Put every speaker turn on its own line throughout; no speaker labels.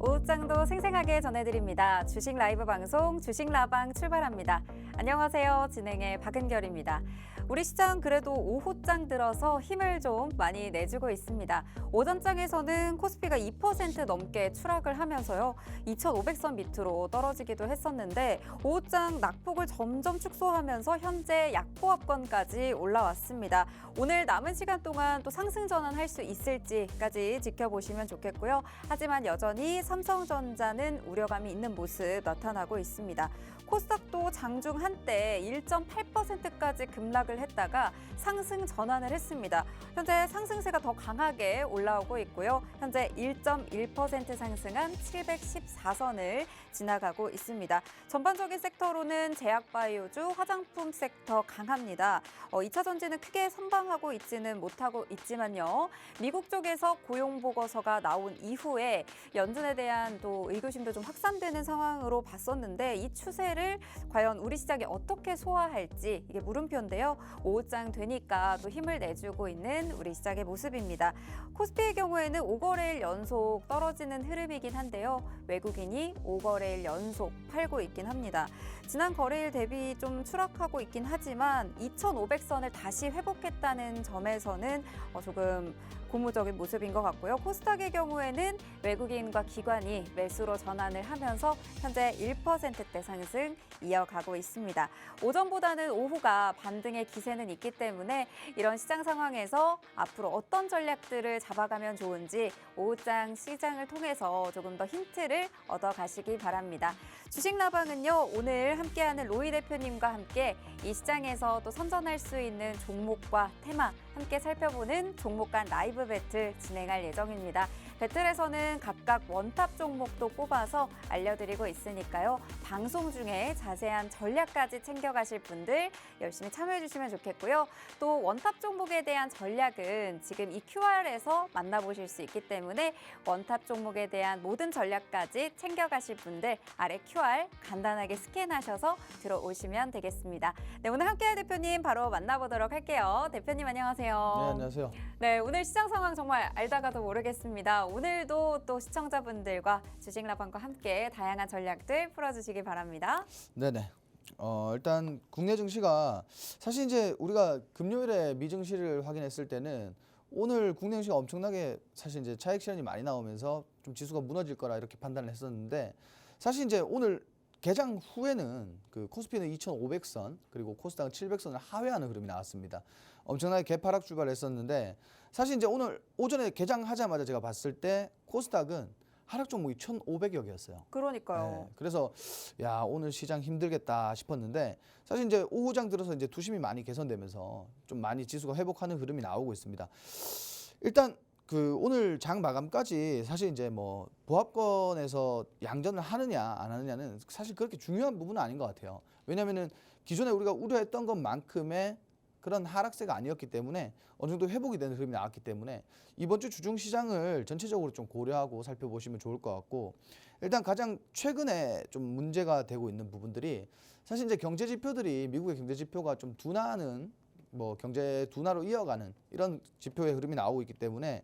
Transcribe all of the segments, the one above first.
오후장도 생생하게 전해드립니다. 주식 라이브 방송 주식라방 출발합니다. 안녕하세요. 진행의 박은결입니다. 우리 시장 그래도 오후장 들어서 힘을 좀 많이 내주고 있습니다. 오전장에서는 코스피가 2% 넘게 추락을 하면서요. 2,500선 밑으로 떨어지기도 했었는데 오후장 낙폭을 점점 축소하면서 현재 약보합권까지 올라왔습니다. 오늘 남은 시간 동안 또 상승 전환할 수 있을지까지 지켜보시면 좋겠고요. 하지만 여전히 삼성전자는 우려감이 있는 모습 나타나고 있습니다. 코스닥도 장중 한때 1.8%까지 급락을 했다가 상승 전환을 했습니다. 현재 상승세가 더 강하게 올라오고 있고요. 현재 1.1% 상승한 714선을 지나가고 있습니다. 전반적인 섹터로는 제약바이오주, 화장품 섹터 강합니다. 2차 전지는 크게 선방하고 있지는 못하고 있지만요. 미국 쪽에서 고용보고서가 나온 이후에 연준에 대한 또 의구심도 좀 확산되는 상황으로 봤었는데 이 추세를 과연 우리 시장이 어떻게 소화할지 이게 물음표인데요. 오후장 되니까 또 힘을 내주고 있는 우리 시장의 모습입니다. 코스피의 경우에는 5거래일 연속 떨어지는 흐름이긴 한데요. 외국인이 5거래일 연속 팔고 있긴 합니다. 지난 거래일 대비 좀 추락하고 있긴 하지만 2,500선을 다시 회복했다는 점에서는 조금 고무적인 모습인 것 같고요. 코스닥의 경우에는 외국인과 기관이 매수로 전환을 하면서 현재 1%대 상승 이어가고 있습니다. 오전보다는 오후가 반등의 기세는 있기 때문에 이런 시장 상황에서 앞으로 어떤 전략들을 잡아가면 좋은지 오후장 시장을 통해서 조금 더 힌트를 얻어가시기 바랍니다. 주식라방은요, 오늘 함께하는 로이 대표님과 함께 이 시장에서 또 선전할 수 있는 종목과 테마 함께 살펴보는 종목 간 라이브 배틀 진행할 예정입니다. 배틀에서는 각각 원탑 종목도 뽑아서 알려드리고 있으니까요. 방송 중에 자세한 전략까지 챙겨가실 분들 열심히 참여해 주시면 좋겠고요. 또 원탑 종목에 대한 전략은 지금 이 QR에서 만나보실 수 있기 때문에 원탑 종목에 대한 모든 전략까지 챙겨가실 분들 아래 QR 간단하게 스캔하셔서 들어오시면 되겠습니다. 네, 오늘 함께할 대표님 바로 만나보도록 할게요. 대표님 안녕하세요.
네, 안녕하세요.
네, 오늘 시장 상황 정말 알다가도 모르겠습니다. 오늘도 또 시청자분들과 주식라방과 함께 다양한 전략들 풀어주시기 바랍니다.
네네. 일단 국내 증시가 사실 이제 우리가 금요일에 미증시를 확인했을 때는 오늘 국내 증시가 엄청나게 사실 이제 차익 실현이 많이 나오면서 좀 지수가 무너질 거라 이렇게 판단을 했었는데 사실 이제 오늘 개장 후에는 그 코스피는 2,500선 그리고 코스닥은 700선을 하회하는 흐름이 나왔습니다. 엄청나게 개파락 출발했었는데 사실 이제 오늘 오전에 개장하자마자 제가 봤을 때 코스닥은 하락 종목이 1,500여 개였어요.
그러니까요.
네, 그래서 야 오늘 시장 힘들겠다 싶었는데 사실 이제 오후장 들어서 이제 투심이 많이 개선되면서 좀 많이 지수가 회복하는 흐름이 나오고 있습니다. 일단 그 오늘 장 마감까지 사실 이제 뭐 보합권에서 양전을 하느냐 안 하느냐는 사실 그렇게 중요한 부분은 아닌 것 같아요. 왜냐하면은 기존에 우리가 우려했던 것만큼의 그런 하락세가 아니었기 때문에 어느 정도 회복이 되는 흐름이 나왔기 때문에 이번 주 주중 시장을 전체적으로 좀 고려하고 살펴보시면 좋을 것 같고 일단 가장 최근에 좀 문제가 되고 있는 부분들이 사실 이제 경제 지표들이 미국의 경제 지표가 좀 둔화하는 뭐 경제 둔화로 이어가는 이런 지표의 흐름이 나오고 있기 때문에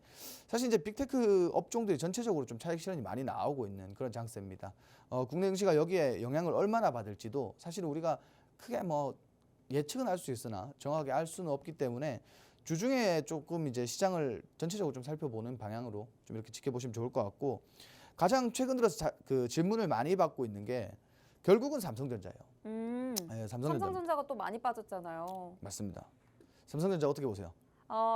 사실 이제 빅테크 업종들이 전체적으로 좀 차익 실현이 많이 나오고 있는 그런 장세입니다. 국내 증시가 여기에 영향을 얼마나 받을지도 사실 우리가 크게 뭐 예측은 할 수 있으나 정확하게 알 수는 없기 때문에 주중에 조금 이제 시장을 전체적으로 좀 살펴보는 방향으로 좀 이렇게 지켜보시면 좋을 것 같고 가장 최근 들어서 그 질문을 많이 받고 있는 게 결국은 삼성전자예요. 네,
삼성전자가 또 많이 빠졌잖아요.
맞습니다. 삼성전자 어떻게 보세요?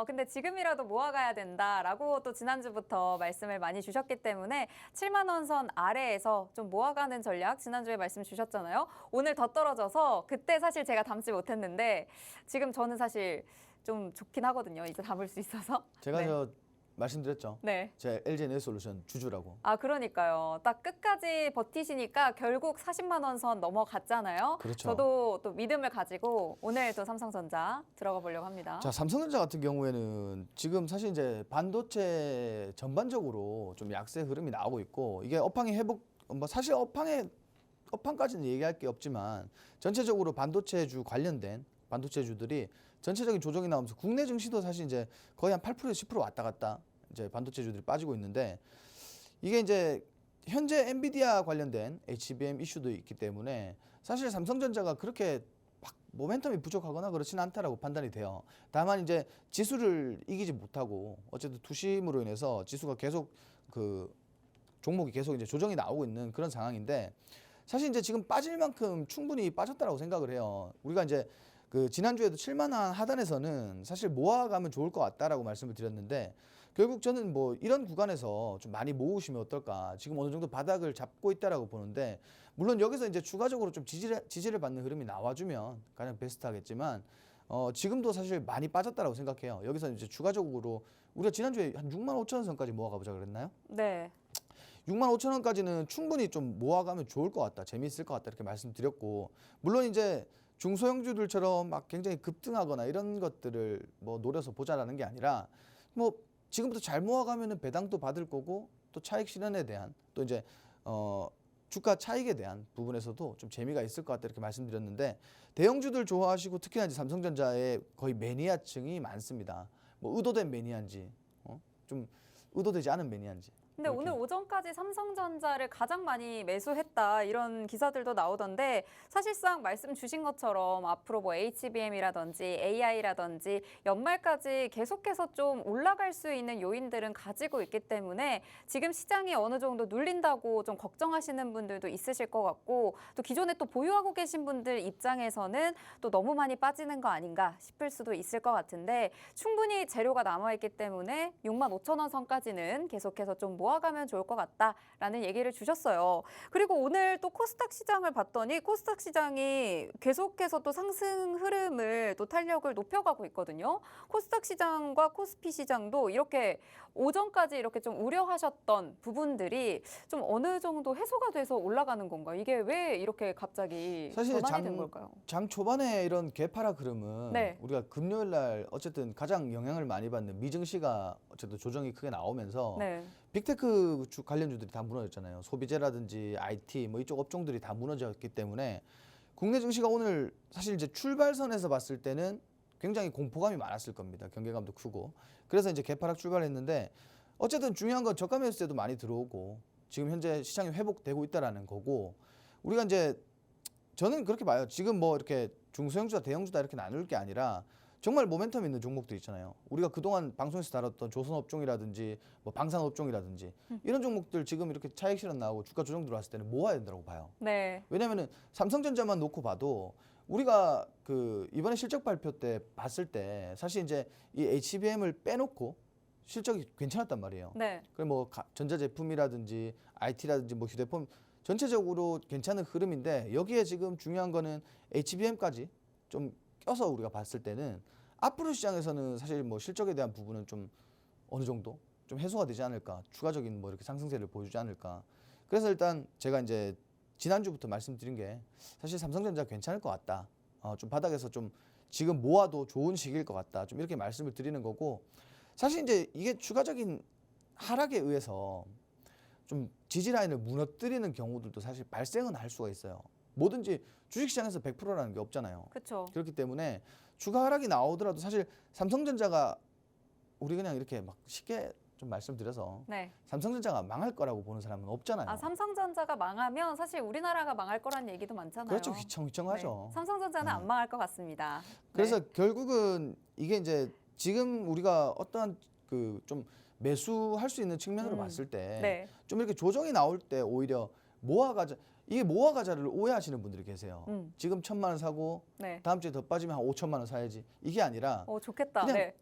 근데 지금이라도 모아가야 된다라고 또 지난주부터 말씀을 많이 주셨기 때문에 7만 원 선 아래에서 좀 모아가는 전략 지난주에 말씀 주셨잖아요. 오늘 더 떨어져서 그때 사실 제가 담지 못했는데 지금 저는 사실 좀 좋긴 하거든요. 이제 담을 수 있어서.
제가
네.
저 말씀드렸죠.
네.
제 LG에너지솔루션 주주라고.
그러니까요. 딱 끝까지 버티시니까 결국 40만 원 선 넘어갔잖아요.
그렇죠.
저도 또 믿음을 가지고 오늘 또 삼성전자 들어가 보려고 합니다.
자, 삼성전자 같은 경우에는 지금 사실 이제 반도체 전반적으로 좀 약세 흐름이 나오고 있고 이게 업황이 회복 뭐 사실 업황까지는 얘기할 게 없지만 전체적으로 반도체주 관련된 반도체주들이 전체적인 조정이 나오면서 국내 증시도 사실 이제 거의 한 8%에서 10% 왔다 갔다 이제 반도체주들이 빠지고 있는데 이게 이제 현재 엔비디아 관련된 HBM 이슈도 있기 때문에 사실 삼성전자가 그렇게 막 모멘텀이 부족하거나 그렇지는 않다라고 판단이 돼요. 다만 이제 지수를 이기지 못하고 어쨌든 투심으로 인해서 지수가 계속 그 종목이 계속 이제 조정이 나오고 있는 그런 상황인데 사실 이제 지금 빠질 만큼 충분히 빠졌다라고 생각을 해요. 우리가 이제 그 지난주에도 7만 원 하단에서는 사실 모아가면 좋을 것 같다라고 말씀을 드렸는데 결국 저는 뭐 이런 구간에서 좀 많이 모으시면 어떨까. 지금 어느 정도 바닥을 잡고 있다라고 보는데 물론 여기서 이제 추가적으로 좀 지지를 받는 흐름이 나와주면 가장 베스트하겠지만 지금도 사실 많이 빠졌다라고 생각해요. 여기서 이제 추가적으로 우리가 지난주에 한 6만 5천 원 선까지 모아가보자 그랬나요?
네.
6만 5천 원까지는 충분히 좀 모아가면 좋을 것 같다. 재미있을 것 같다. 이렇게 말씀드렸고 물론 이제 중소형주들처럼 막 굉장히 급등하거나 이런 것들을 뭐 노려서 보자라는 게 아니라 뭐 지금부터 잘 모아가면은 배당도 받을 거고 또 차익 실현에 대한 또 이제 주가 차익에 대한 부분에서도 좀 재미가 있을 것 같다 이렇게 말씀드렸는데 대형주들 좋아하시고 특히나 이제 삼성전자의 거의 매니아층이 많습니다. 뭐 의도된 매니아인지 좀 의도되지 않은 매니아인지.
근데
이렇게.
오늘 오전까지 삼성전자를 가장 많이 매수했다 이런 기사들도 나오던데 사실상 말씀 주신 것처럼 앞으로 뭐 HBM이라든지 AI라든지 연말까지 계속해서 좀 올라갈 수 있는 요인들은 가지고 있기 때문에 지금 시장이 어느 정도 눌린다고 좀 걱정하시는 분들도 있으실 것 같고 또 기존에 또 보유하고 계신 분들 입장에서는 또 너무 많이 빠지는 거 아닌가 싶을 수도 있을 것 같은데 충분히 재료가 남아있기 때문에 6만 5천 원 선까지는 계속해서 좀 모아가면 좋을 것 같다라는 얘기를 주셨어요. 그리고 오늘 또 코스닥 시장을 봤더니 코스닥 시장이 계속해서 또 상승 흐름을 또 탄력을 높여가고 있거든요. 코스닥 시장과 코스피 시장도 이렇게 오전까지 이렇게 좀 우려하셨던 부분들이 좀 어느 정도 해소가 돼서 올라가는 건가요? 이게 왜 이렇게 갑자기
사실
전환이 된 걸까요?
장 초반에 이런 개파락 흐름은
네.
우리가 금요일 날 어쨌든 가장 영향을 많이 받는 미증시가 어쨌든 조정이 크게 나오면서
네.
빅테크 관련주들이 다 무너졌잖아요. 소비재라든지 IT 뭐 이쪽 업종들이 다 무너졌기 때문에 국내 증시가 오늘 사실 이제 출발선에서 봤을 때는 굉장히 공포감이 많았을 겁니다. 경계감도 크고. 그래서 이제 개파락 출발했는데 어쨌든 중요한 건 저가 매수세도 많이 들어오고 지금 현재 시장이 회복되고 있다라는 거고 우리가 이제 저는 그렇게 봐요. 지금 뭐 이렇게 중소형주다 대형주다 이렇게 나눌 게 아니라 정말 모멘텀 있는 종목들 있잖아요. 우리가 그동안 방송에서 다뤘던 조선업종이라든지 뭐 방산업종이라든지 이런 종목들 지금 이렇게 차익 실현 나오고 주가 조정 들어왔을 때는 모아야 된다고 봐요.
네.
왜냐면은 삼성전자만 놓고 봐도 우리가 그 이번에 실적 발표 때 봤을 때 사실 이제 이 HBM을 빼놓고 실적이 괜찮았단 말이에요.
네.
그래 뭐 전자제품이라든지 IT라든지 뭐 휴대폰 전체적으로 괜찮은 흐름인데 여기에 지금 중요한 거는 HBM까지 좀 껴서 우리가 봤을 때는 앞으로 시장에서는 사실 뭐 실적에 대한 부분은 좀 어느 정도 좀 해소가 되지 않을까, 추가적인 뭐 이렇게 상승세를 보여주지 않을까. 그래서 일단 제가 이제 지난주부터 말씀드린 게 사실 삼성전자 괜찮을 것 같다. 좀 바닥에서 좀 지금 모아도 좋은 시기일 것 같다. 좀 이렇게 말씀을 드리는 거고 사실 이제 이게 추가적인 하락에 의해서 좀 지지 라인을 무너뜨리는 경우들도 사실 발생은 할 수가 있어요. 뭐든지 주식시장에서 100%라는 게 없잖아요.
그렇죠.
그렇기 때문에 주가 하락이 나오더라도 사실 삼성전자가 우리 그냥 이렇게 막 쉽게 좀 말씀드려서
네.
삼성전자가 망할 거라고 보는 사람은 없잖아요.
아, 삼성전자가 망하면 사실 우리나라가 망할 거란 얘기도 많잖아요.
그렇죠. 휘청휘청하죠.
네. 삼성전자는 안 망할 것 같습니다.
그래서
네.
결국은 이게 이제 지금 우리가 어떠한 그 좀 매수할 수 있는 측면으로 봤을 때
네.
좀 이렇게 조정이 나올 때 오히려 모아가자 이게 모아가자를 오해하시는 분들이 계세요. 지금 1,000만 원 사고
네.
다음 주에 더 빠지면 한 5천만 원 사야지. 이게 아니라
좋겠다.
그냥
네.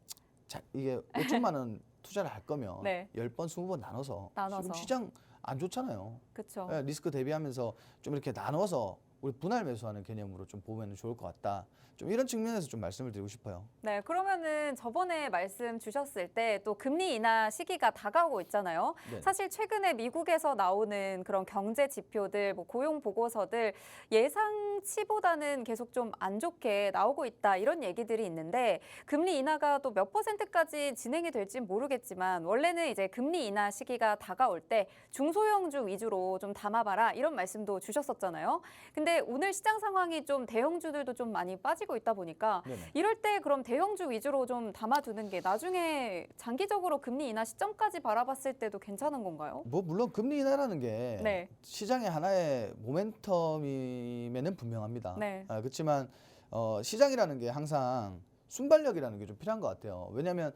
자, 이게 5천만 원 투자를 할 거면
네.
10번, 20번 나눠서
나눠서.
지금 시장 안 좋잖아요.
그렇죠.
예, 리스크 대비하면서 좀 이렇게 나눠서 우리 분할 매수하는 개념으로 좀 보면 좋을 것 같다. 좀 이런 측면에서 좀 말씀을 드리고 싶어요.
네, 그러면은 저번에 말씀 주셨을 때 또 금리 인하 시기가 다가오고 있잖아요.
네.
사실 최근에 미국에서 나오는 그런 경제 지표들, 뭐 고용 보고서들 예상치보다는 계속 좀 안 좋게 나오고 있다 이런 얘기들이 있는데 금리 인하가 또 몇 %까지 진행이 될지 모르겠지만 원래는 이제 금리 인하 시기가 다가올 때 중소형주 위주로 좀 담아봐라 이런 말씀도 주셨었잖아요. 근데 근데 오늘 시장 상황이 좀 대형주들도 좀 많이 빠지고 있다 보니까
네네.
이럴 때 그럼 대형주 위주로 좀 담아두는 게 나중에 장기적으로 금리 인하 시점까지 바라봤을 때도 괜찮은 건가요?
뭐 물론 금리 인하라는 게
네.
시장의 하나의 모멘텀이면은 분명합니다.
네.
그렇지만 시장이라는 게 항상 순발력이라는 게 좀 필요한 것 같아요. 왜냐하면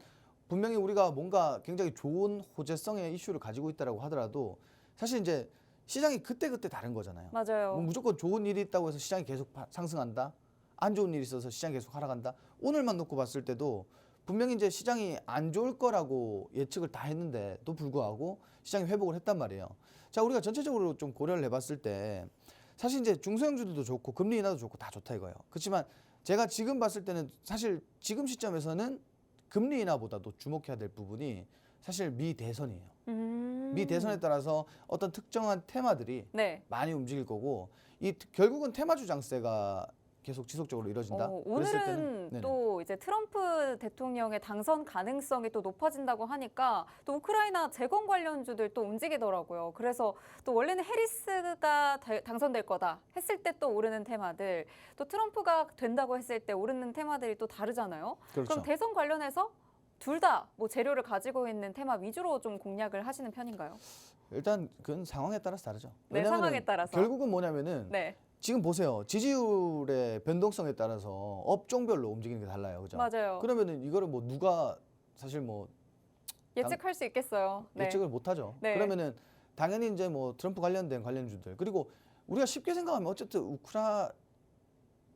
분명히 우리가 뭔가 굉장히 좋은 호재성의 이슈를 가지고 있다라고 하더라도 사실 이제 시장이 그때그때 다른 거잖아요.
맞아요.
뭐 무조건 좋은 일이 있다고 해서 시장이 계속 상승한다. 안 좋은 일이 있어서 시장이 계속 하락한다. 오늘만 놓고 봤을 때도 분명히 이제 시장이 안 좋을 거라고 예측을 다 했는데도 불구하고 시장이 회복을 했단 말이에요. 자, 우리가 전체적으로 좀 고려를 해봤을 때 사실 이제 중소형주들도 좋고 금리 인하도 좋고 다 좋다 이거예요. 그렇지만 제가 지금 봤을 때는 사실 지금 시점에서는 금리 인하보다도 주목해야 될 부분이 사실 미 대선이에요. 미 대선에 따라서 어떤 특정한 테마들이
네.
많이 움직일 거고 결국은 테마주 장세가 계속 지속적으로 이루어진다. 그랬을 때는
오늘은
네네.
또 이제 트럼프 대통령의 당선 가능성이 또 높아진다고 하니까 또 우크라이나 재건 관련주들 또 움직이더라고요. 그래서 또 원래는 해리스가 당선될 거다 했을 때 또 오르는 테마들, 또 트럼프가 된다고 했을 때 오르는 테마들이 또 다르잖아요.
그렇죠.
그럼 대선 관련해서 둘 다 뭐 재료를 가지고 있는 테마 위주로 좀 공략을 하시는 편인가요?
일단 그건 상황에 따라서 다르죠.
네,
왜냐면은
상황에 따라서.
결국은 뭐냐면은
네,
지금 보세요. 지지율의 변동성에 따라서 업종별로 움직이는 게 달라요. 그죠?
맞아요.
그러면은 이거를 뭐 누가 사실 뭐
예측할 수 있겠어요. 네.
예측을 못 하죠.
네.
그러면은 당연히 이제 뭐 트럼프 관련된 관련주들 그리고 우리가 쉽게 생각하면 어쨌든 우크라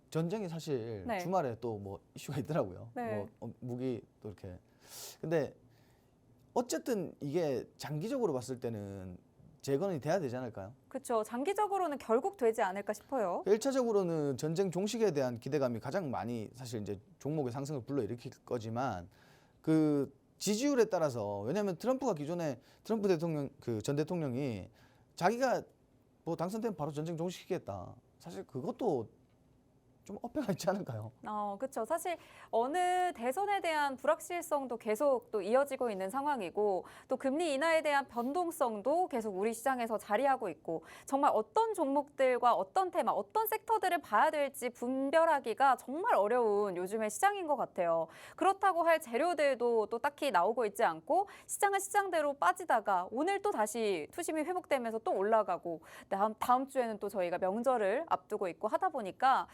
전쟁이 사실
네.
주말에 또 뭐 이슈가 있더라고요.
네.
뭐 무기 또 이렇게. 근데 어쨌든 이게 장기적으로 봤을 때는 재건이 돼야 되지 않을까요?
그렇죠. 장기적으로는 결국 되지 않을까 싶어요.
1차적으로는 전쟁 종식에 대한 기대감이 가장 많이 사실 이제 종목의 상승을 불러일으킬 거지만 그 지지율에 따라서 왜냐하면 트럼프가 기존에 트럼프 대통령 그 전 대통령이 자기가 뭐 당선되면 바로 전쟁 종식시키겠다. 사실 그것도 좀 어폐가 있지 않을까요?
그렇죠. 사실 어느 대선에 대한 불확실성도 계속 또 이어지고 있는 상황이고 또 금리 인하에 대한 변동성도 계속 우리 시장에서 자리하고 있고 정말 어떤 종목들과 어떤 테마, 어떤 섹터들을 봐야 될지 분별하기가 정말 어려운 요즘의 시장인 것 같아요. 그렇다고 할 재료들도 또 딱히 나오고 있지 않고 시장은 시장대로 빠지다가 오늘 또 다시 투심이 회복되면서 또 올라가고 다음 주에는 또 저희가 명절을 앞두고 있고 하다 보니까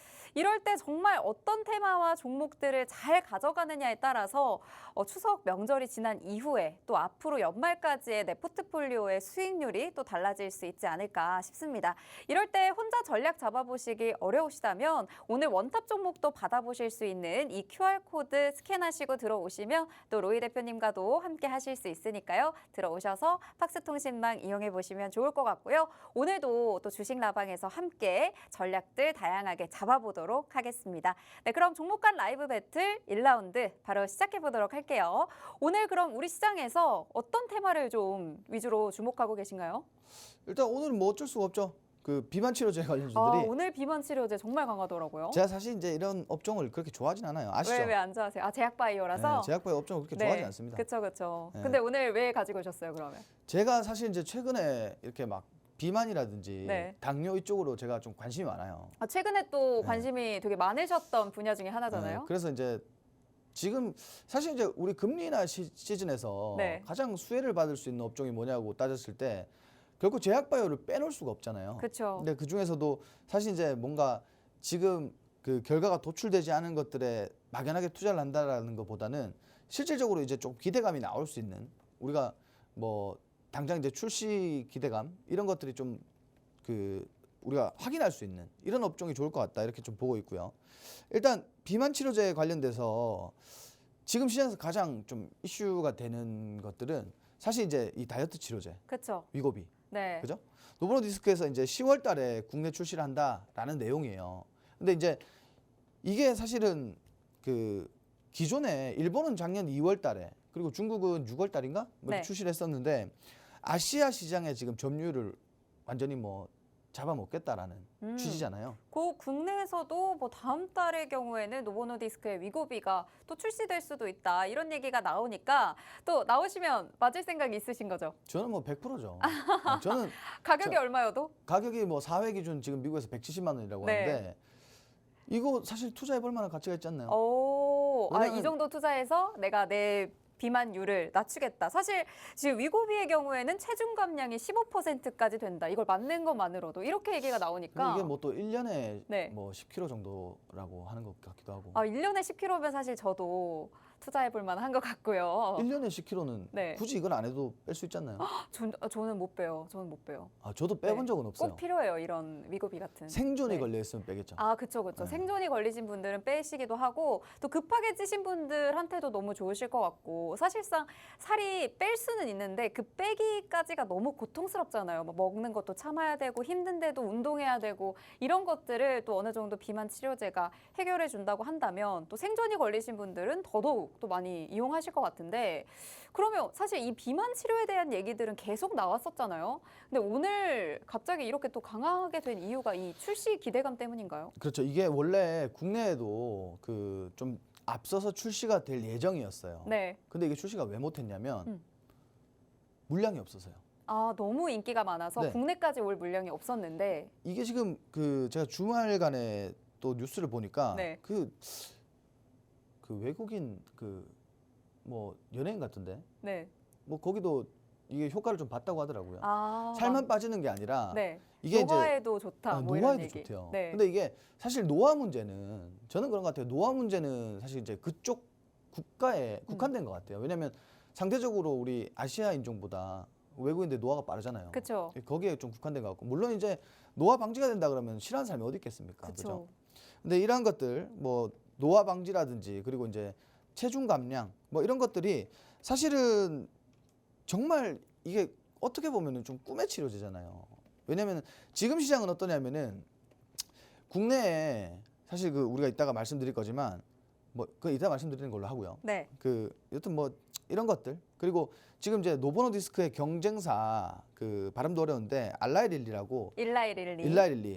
이럴 때 정말 어떤 테마와 종목들을 잘 가져가느냐에 따라서 추석 명절이 지난 이후에 또 앞으로 연말까지의 내 포트폴리오의 수익률이 또 달라질 수 있지 않을까 싶습니다. 이럴 때 혼자 전략 잡아보시기 어려우시다면 오늘 원탑 종목도 받아보실 수 있는 이 QR코드 스캔하시고 들어오시면 또 로이 대표님과도 함께 하실 수 있으니까요. 들어오셔서 팍스통신망 이용해 보시면 좋을 것 같고요. 오늘도 또 주식라방에서 함께 전략들 다양하게 잡아보도록 하겠습니다. 네, 그럼 종목 간 라이브 배틀 1라운드 바로 시작해 보도록 할게요. 오늘 그럼 우리 시장에서 어떤 테마를 좀 위주로 주목하고 계신가요?
일단 오늘은 뭐 어쩔 수가 없죠. 그 비만 치료제 관련주들이
오늘 비만 치료제 정말 강하더라고요.
제가 사실 이제 이런 업종을 그렇게 좋아하진 않아요. 아시죠?
왜 안 좋아하세요? 제약바이오라서?
네, 제약바이오 업종을 그렇게 좋아하지 않습니다.
그렇죠.
네.
근데 오늘 왜 가지고 오셨어요, 그러면?
제가 사실 이제 최근에 이렇게 막 비만이라든지
네.
당뇨 이쪽으로 제가 좀 관심이 많아요.
최근에 또
네.
관심이 되게 많으셨던 분야 중에 하나잖아요.
그래서 이제 지금 사실 이제 우리 금리 인하 시즌에서
네.
가장 수혜를 받을 수 있는 업종이 뭐냐고 따졌을 때 결국 제약바이오를 빼놓을 수가 없잖아요.
그렇죠.
근데 그 중에서도 사실 이제 뭔가 지금 그 결과가 도출되지 않은 것들에 막연하게 투자를 한다라는 것보다는 실질적으로 이제 좀 기대감이 나올 수 있는 우리가 뭐 당장 이제 출시 기대감 이런 것들이 좀 그 우리가 확인할 수 있는 이런 업종이 좋을 것 같다 이렇게 좀 보고 있고요. 일단 비만 치료제 관련돼서 지금 시장에서 가장 좀 이슈가 되는 것들은 사실 이제 이 다이어트 치료제
그렇죠.
위고비
네.
그죠? 노보노디스크에서 이제 10월 달에 국내 출시를 한다라는 내용이에요. 근데 이제 이게 사실은 그 기존에 일본은 작년 2월 달에 그리고 중국은 6월 달인가? 뭐 이렇게
네.
출시를 했었는데 아시아 시장에 지금 점유율을 완전히 뭐 잡아먹겠다라는 취지잖아요.
그 국내에서도 뭐 다음 달의 경우에는 노보노디스크의 위고비가 또 출시될 수도 있다 이런 얘기가 나오니까 또 나오시면 맞을 생각이 있으신 거죠?
저는 뭐 100%죠. 저는
가격이 얼마여도?
가격이 뭐 4회 기준 지금 미국에서 170만 원이라고
네.
하는데 이거 사실 투자해볼 만한 가치가 있지 않나요?
오, 이
왜냐면-
정도 투자해서 내가 내 비만율을 낮추겠다. 사실 지금 위고비의 경우에는 체중 감량이 15%까지 된다. 이걸 맞는 것만으로도 이렇게 얘기가
근데
나오니까.
이게 뭐 또 1년에
네.
뭐 10kg 정도라고 하는 것 같기도 하고.
1년에 10kg면 사실 저도 투자해볼 만한 것 같고요.
1년에 10kg는
네.
굳이 이걸 안 해도 뺄 수 있지 않나요?
저는 못 빼요. 저는 못 빼요.
저도 빼본
네.
적은 없어요.
꼭 필요해요. 이런 위고비 같은.
생존이
네.
걸려 있으면 빼겠죠.
그쵸.
네.
생존이 걸리신 분들은 빼시기도 하고 또 급하게 찌신 분들한테도 너무 좋으실 것 같고 사실상 살이 뺄 수는 있는데 그 빼기까지가 너무 고통스럽잖아요. 뭐 먹는 것도 참아야 되고 힘든데도 운동해야 되고 이런 것들을 또 어느 정도 비만 치료제가 해결해 준다고 한다면 또 생존이 걸리신 분들은 더더욱 또 많이 이용하실 것 같은데 그러면 사실 이 비만 치료에 대한 얘기들은 계속 나왔었잖아요. 근데 오늘 갑자기 이렇게 또 강하게 된 이유가 이 출시 기대감 때문인가요?
그렇죠. 이게 원래 국내에도 그 좀 앞서서 출시가 될 예정이었어요.
네.
근데 이게 출시가 왜 못했냐면
음.
물량이 없어서요.
너무 인기가 많아서
네.
국내까지 올 물량이 없었는데
이게 지금 그 제가 주말간에 또 뉴스를 보니까
네.
그 외국인 그 뭐 연예인 같은데
네.
뭐 거기도 이게 효과를 좀 봤다고 하더라고요.
아,
살만 빠지는 게 아니라
네.
이게 이제
노화에도 좋다. 뭐 이런
노화에도
얘기.
좋대요.
네.
근데 이게 사실 노화 문제는 저는 그런 것 같아요. 노화 문제는 사실 이제 그쪽 국가에 국한된 것 같아요. 왜냐하면 상대적으로 우리 아시아 인종보다 외국인들 노화가 빠르잖아요.
그렇죠.
거기에 좀 국한된 것 같고 물론 이제 노화 방지가 된다 그러면 싫어하는 사람이 어디 있겠습니까? 그죠?
그렇죠.
근데 이러한 것들 뭐 노화 방지라든지 그리고 이제 체중 감량 뭐 이런 것들이 사실은 정말 이게 어떻게 보면은 좀 꿈의 치료제잖아요. 왜냐면 지금 시장은 어떠냐면은 국내에 사실 그 우리가 이따가 말씀드릴 거지만 뭐 그 이따 말씀드리는 걸로 하고요.
네.
그 여튼 뭐 이런 것들 그리고 지금 이제 노보노디스크의 경쟁사 그 발음도 어려운데 알라이릴리라고
일라이릴리.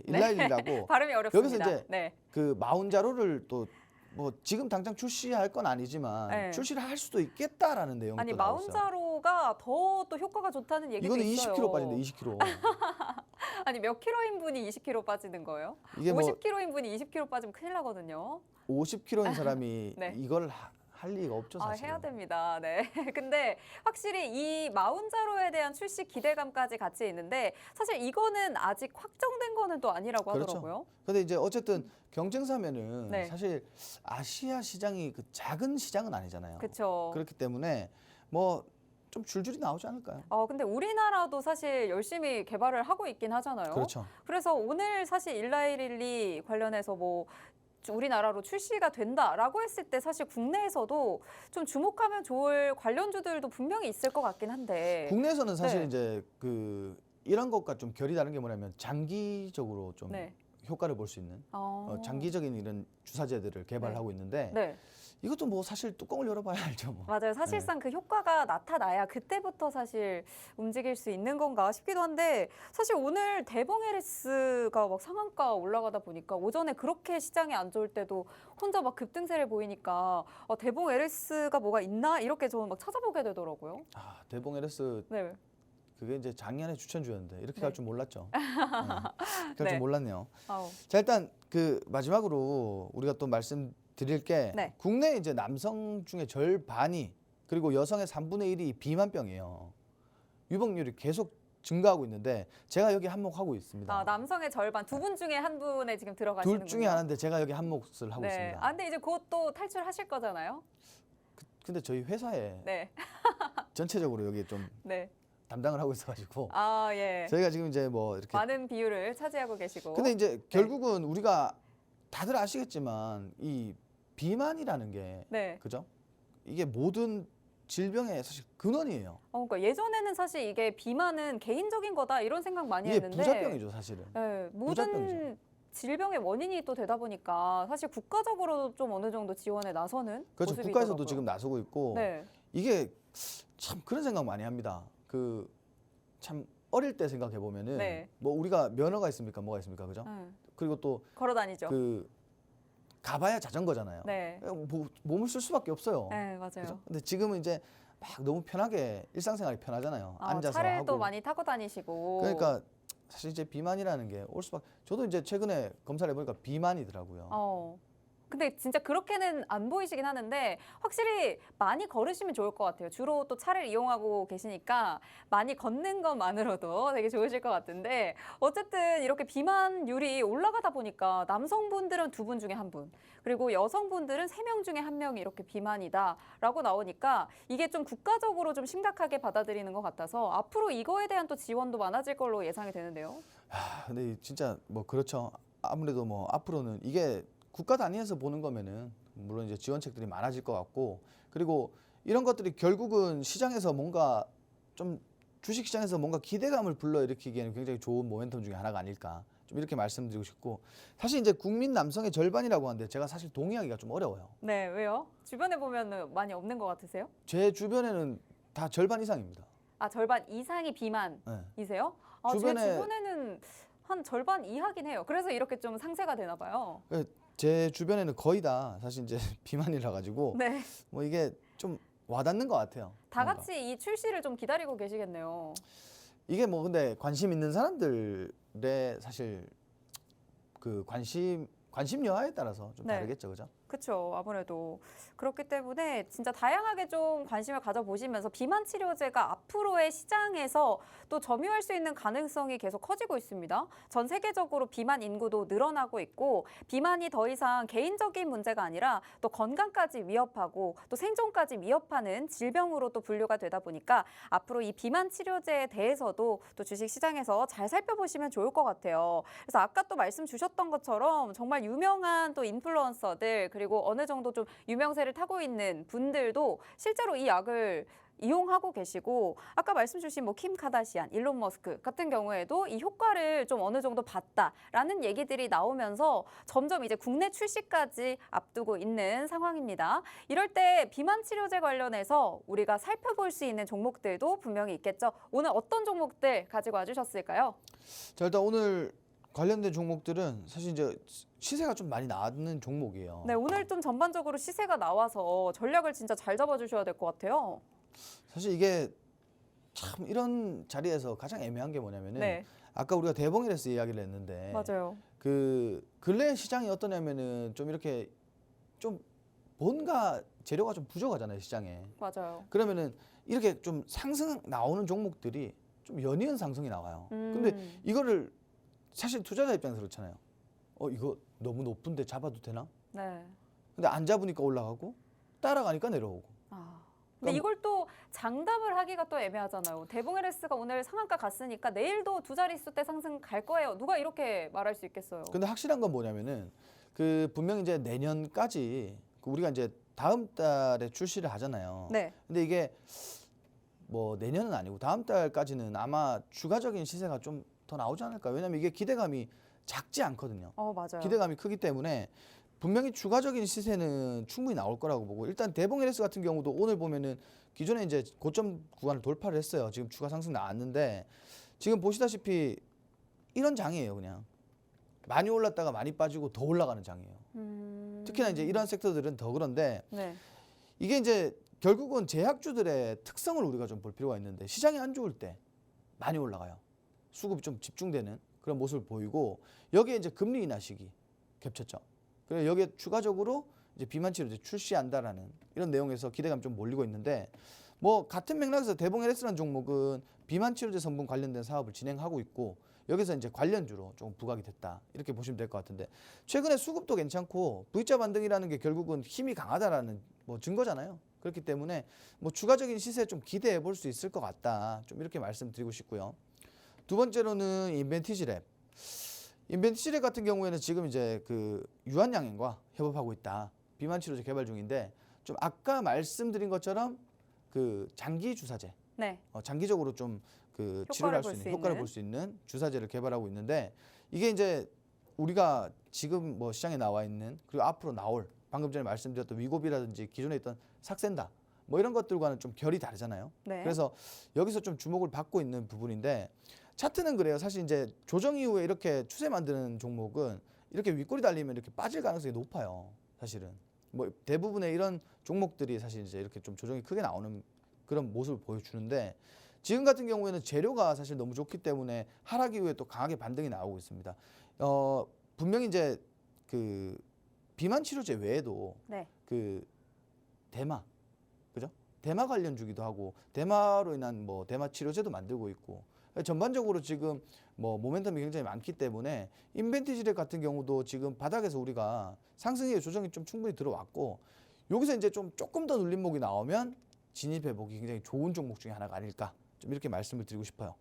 일라이릴리라고
발음이 어렵습니다.
여기서 이제
네.
그 마운자로를 또 뭐 지금 당장 출시할 건 아니지만
네.
출시를 할 수도 있겠다라는 내용도
아니
나왔어요.
마운자로가 더 또 효과가 좋다는 얘기도
이거는
있어요.
20kg 빠진대 20kg.
아니 몇 킬로인 분이 20kg 빠지는 거예요?
이게 뭐
50kg인 분이 20kg 빠지면 큰일 나거든요.
50kg인 사람이
네.
이걸 할 리가 없죠 사실.
해야 됩니다. 네. 근데 확실히 이 마운자로에 대한 출시 기대감까지 같이 있는데 사실 이거는 아직 확정된 거는 또 아니라고
그렇죠.
하더라고요.
근데 이제 어쨌든 경쟁사면은
네.
사실 아시아 시장이 그 작은 시장은 아니잖아요.
그렇죠.
그렇기 때문에 뭐 좀 줄줄이 나오지 않을까요?
근데 우리나라도 사실 열심히 개발을 하고 있긴 하잖아요.
그렇죠.
그래서 오늘 사실 일라이릴리 관련해서 뭐 우리나라로 출시가 된다라고 했을 때 사실 국내에서도 좀 주목하면 좋을 관련주들도 분명히 있을 것 같긴 한데.
국내에서는 사실
네.
이제 그 이런 것과 좀 결이 다른 게 뭐냐면 장기적으로 좀
네.
효과를 볼 수 있는 장기적인 이런 주사제들을 개발하고 있는데
네.
이것도 뭐 사실 뚜껑을 열어봐야 알죠. 뭐.
맞아요. 사실상 그 효과가 나타나야 그때부터 사실 움직일 수 있는 건가 싶기도 한데 사실 오늘 대봉 LS가 막 상한가 올라가다 보니까 오전에 그렇게 시장이 안 좋을 때도 혼자 막 급등세를 보이니까 대봉 LS가 뭐가 있나 이렇게 저는 막 찾아보게 되더라고요.
대봉 LS
네.
그게 이제 작년에 추천주였는데 이렇게
네.
갈 줄 몰랐죠. 그렇게 갈
네.
줄 몰랐네요.
아우.
자 일단 그 마지막으로 우리가 또 말씀드릴 게
네.
국내 이제 남성 중에 절반이 그리고 여성의 3분의 1이 비만병이에요. 유병률이 계속 증가하고 있는데 제가 여기 한몫하고 있습니다.
남성의 절반 두 분 중에 한 분에 지금 들어가시는군요.
둘 중에 하나인데 제가 여기 한몫을 하고
네.
있습니다.
근데 이제 곧 또 탈출하실 거잖아요.
근데 저희 회사에
네.
전체적으로 여기 좀
네.
담당을 하고 있어가지고
예.
저희가 지금 이제 뭐 이렇게
많은 비율을 차지하고 계시고.
근데 이제 결국은 우리가 다들 아시겠지만 이 비만이라는 게
네.
그죠? 이게 모든 질병의 사실 근원이에요.
그러니까 예전에는 사실 이게 비만은 개인적인 거다 이런 생각 많이
이게
했는데
부작병이죠, 사실은.
네, 모든
부작병이죠.
질병의 원인이 또 되다 보니까 사실 국가적으로 좀 어느 정도 지원에 나서는
그렇죠.
모습이더라고요.
국가에서도 지금 나서고 있고
네.
이게 참 그런 생각 많이 합니다. 그 참 어릴 때 생각해 보면은
네.
뭐 우리가 면허가 있습니까? 뭐가 있습니까? 그죠?
걸어
그리고 또
다니죠.
그 가봐야 자전거잖아요.
네.
몸을 쓸 수밖에 없어요.
네, 맞아요.
그죠? 근데 지금은 이제 막 너무 편하게 일상생활이 편하잖아요.
아,
앉아서
차를
하고.
또 많이 타고 다니시고.
그러니까 사실 이제 비만이라는 게 올 수밖에. 저도 이제 최근에 검사를 해보니까 비만이더라고요.
근데 진짜 그렇게는 안 보이시긴 하는데 확실히 많이 걸으시면 좋을 것 같아요. 주로 또 차를 이용하고 계시니까 많이 걷는 것만으로도 되게 좋으실 것 같은데 어쨌든 이렇게 비만율이 올라가다 보니까 남성분들은 2분 중에 1분, 그리고 여성분들은 3명 중에 1명이 이렇게 비만이다라고 나오니까 이게 좀 국가적으로 좀 심각하게 받아들이는 것 같아서 앞으로 이거에 대한 또 지원도 많아질 걸로 예상이 되는데요.
근데 진짜 뭐 그렇죠. 아무래도 뭐 앞으로는 이게 국가 단위에서 보는 거면은 물론 이제 지원책들이 많아질 것 같고, 그리고 이런 것들이 결국은 시장에서 뭔가 좀 주식 시장에서 뭔가 기대감을 불러일으키기에는 굉장히 좋은 모멘텀 중에 하나가 아닐까, 좀 이렇게 말씀드리고 싶고, 사실 이제 국민 남성의 절반이라고 하는데 제가 사실 동의하기가 좀 어려워요.
네, 왜요? 주변에 보면 많이 없는 것 같으세요?
제 주변에는 다 절반 이상입니다.
아, 절반 이상이 비만이세요?
네.
제 주변에는 한 절반 이하긴 해요. 그래서 이렇게 좀 상세가 되나 봐요.
제 주변에는 거의 다 사실 이제 비만이라 가지고
네.
뭐 이게 좀 와닿는 것 같아요.
다
뭔가.
같이 이 출시를 좀 기다리고 계시겠네요.
이게 뭐 근데 관심 있는 사람들의 사실 그 관심 여하에 따라서 좀
네.
다르겠죠, 그죠?
그렇죠. 아무래도 그렇기 때문에 진짜 다양하게 좀 관심을 가져보시면서 비만 치료제가 앞으로의 시장에서 또 점유할 수 있는 가능성이 계속 커지고 있습니다. 전 세계적으로 비만 인구도 늘어나고 있고 비만이 더 이상 개인적인 문제가 아니라 또 건강까지 위협하고 또 생존까지 위협하는 질병으로 또 분류가 되다 보니까 앞으로 이 비만 치료제에 대해서도 또 주식 시장에서 잘 살펴보시면 좋을 것 같아요. 그래서 아까 또 말씀 주셨던 것처럼 정말 유명한 또 인플루언서들 그리고 어느 정도 좀 유명세를 타고 있는 분들도 실제로 이 약을 이용하고 계시고 아까 말씀 주신 뭐 킴 카다시안, 일론 머스크 같은 경우에도 이 효과를 좀 어느 정도 봤다라는 얘기들이 나오면서 점점 이제 국내 출시까지 앞두고 있는 상황입니다. 이럴 때 비만 치료제 관련해서 우리가 살펴볼 수 있는 종목들도 분명히 있겠죠. 오늘 어떤 종목들 가지고 와주셨을까요?
자, 일단 오늘 관련된 종목들은 사실 이제 시세가 좀 많이 나는 종목이에요.
네, 오늘 좀 전반적으로 시세가 나와서 전략을 진짜 잘 잡아주셔야 될 것 같아요.
사실 이게 참 이런 자리에서 가장 애매한 게 뭐냐면은
네,
아까 우리가 대봉이레스 이야기를 했는데
맞아요.
그 근래 시장이 어떠냐면은 좀 이렇게 좀 뭔가 재료가 좀 부족하잖아요, 시장에.
맞아요.
그러면은 이렇게 좀 상승 나오는 종목들이 좀 연이은 상승이 나와요. 근데 이거를 사실 투자자 입장에서 그렇잖아요. 이거 너무 높은데 잡아도 되나?
네.
근데 안 잡으니까 올라가고 따라가니까 내려오고.
근데
그럼-
이걸 또 장담을 하기가 또 애매하잖아요. 대봉LS가 오늘 상한가 갔으니까 내일도 2자릿수 대 상승 갈 거예요. 누가 이렇게 말할 수 있겠어요?
근데 확실한 건 뭐냐면은 그 분명히 이제 내년까지 우리가 이제 다음 달에 출시를 하잖아요.
네.
근데 이게 뭐 내년은 아니고 다음 달까지는 아마 추가적인 시세가 좀 더 나오지 않을까. 왜냐면 이게 기대감이 작지 않거든요.
맞아요.
기대감이 크기 때문에 분명히 추가적인 시세는 충분히 나올 거라고 보고, 일단 대봉 LS 같은 경우도 오늘 보면은 기존에 이제 고점 구간을 돌파를 했어요. 지금 추가 상승 나왔는데 지금 보시다시피 이런 장이에요. 그냥 많이 올랐다가 많이 빠지고 더 올라가는 장이에요. 특히나 이제 이런 섹터들은 더 그런데
네.
이게 이제 결국은 제약주들의 특성을 우리가 좀 볼 필요가 있는데, 시장이 안 좋을 때 많이 올라가요. 수급이 좀 집중되는 그런 모습을 보이고, 여기에 이제 금리 인하 시기 겹쳤죠. 그래서 여기에 추가적으로 이제 비만 치료제 출시한다라는 이런 내용에서 기대감 좀 몰리고 있는데, 뭐 같은 맥락에서 대봉 LS라는 종목은 비만 치료제 성분 관련된 사업을 진행하고 있고 여기서 이제 관련주로 좀 부각이 됐다, 이렇게 보시면 될 것 같은데, 최근에 수급도 괜찮고 V자 반등이라는 게 결국은 힘이 강하다라는 뭐 증거잖아요. 그렇기 때문에 뭐 추가적인 시세 좀 기대해 볼 수 있을 것 같다, 좀 이렇게 말씀드리고 싶고요. 두 번째로는 인벤티지랩. 인벤티지랩 같은 경우에는 지금 이제 그 유한양행과 협업하고 있다. 비만 치료제 개발 중인데, 좀 아까 말씀드린 것처럼 그 장기 주사제,
네.
장기적으로 좀 그 치료를 할 수 있는, 효과를 볼 수 있는 주사제를 개발하고 있는데, 이게 이제 우리가 지금 뭐 시장에 나와 있는, 그리고 앞으로 나올, 방금 전에 말씀드렸던 위고비라든지 기존에 있던 삭센다, 뭐 이런 것들과는 좀 결이 다르잖아요.
네.
그래서 여기서 좀 주목을 받고 있는 부분인데 차트는 그래요. 사실 이제 조정 이후에 이렇게 추세 만드는 종목은 이렇게 윗꼬리 달리면 이렇게 빠질 가능성이 높아요. 사실은 뭐 대부분의 이런 종목들이 사실 이제 이렇게 좀 조정이 크게 나오는 그런 모습을 보여주는데 지금 같은 경우에는 재료가 사실 너무 좋기 때문에 하락 이후에 또 강하게 반등이 나오고 있습니다. 분명히 이제 그 비만 치료제 외에도
네.
그 대마, 그죠? 대마 관련 주기도 하고 대마로 인한 뭐 대마 치료제도 만들고 있고 전반적으로 지금 뭐 모멘텀이 굉장히 많기 때문에 인벤티지랩 같은 경우도 지금 바닥에서 우리가 상승의 조정이 좀 충분히 들어왔고 여기서 이제 좀 조금 더 눌림목이 나오면 진입해 보기 굉장히 좋은 종목 중에 하나가 아닐까 좀 이렇게 말씀을 드리고 싶어요.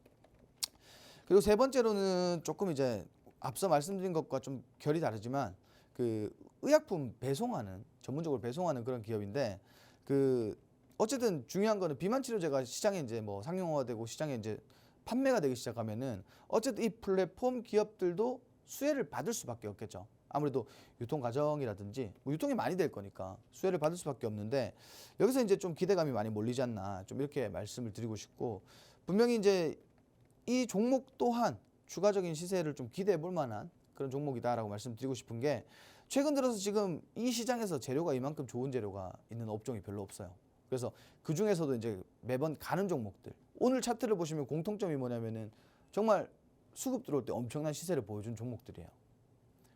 그리고 세 번째로는 조금 이제 앞서 말씀드린 것과 좀 결이 다르지만 그 의약품 배송하는 전문적으로 배송하는 그런 기업인데 그 어쨌든 중요한 거는 비만 치료제가 시장에 이제 뭐 상용화되고 시장에 이제 판매가 되기 시작하면은 어쨌든 이 플랫폼 기업들도 수혜를 받을 수밖에 없겠죠. 아무래도 유통 과정이라든지 뭐 유통이 많이 될 거니까 수혜를 받을 수밖에 없는데 여기서 이제 좀 기대감이 많이 몰리지 않나 좀 이렇게 말씀을 드리고 싶고 분명히 이제 이 종목 또한 추가적인 시세를 좀 기대해 볼 만한 그런 종목이다라고 말씀드리고 싶은 게 최근 들어서 지금 이 시장에서 재료가 이만큼 좋은 재료가 있는 업종이 별로 없어요. 그래서 그 중에서도 이제 매번 가는 종목들 오늘 차트를 보시면 공통점이 뭐냐면은 정말 수급 들어올 때 엄청난 시세를 보여준 종목들이에요.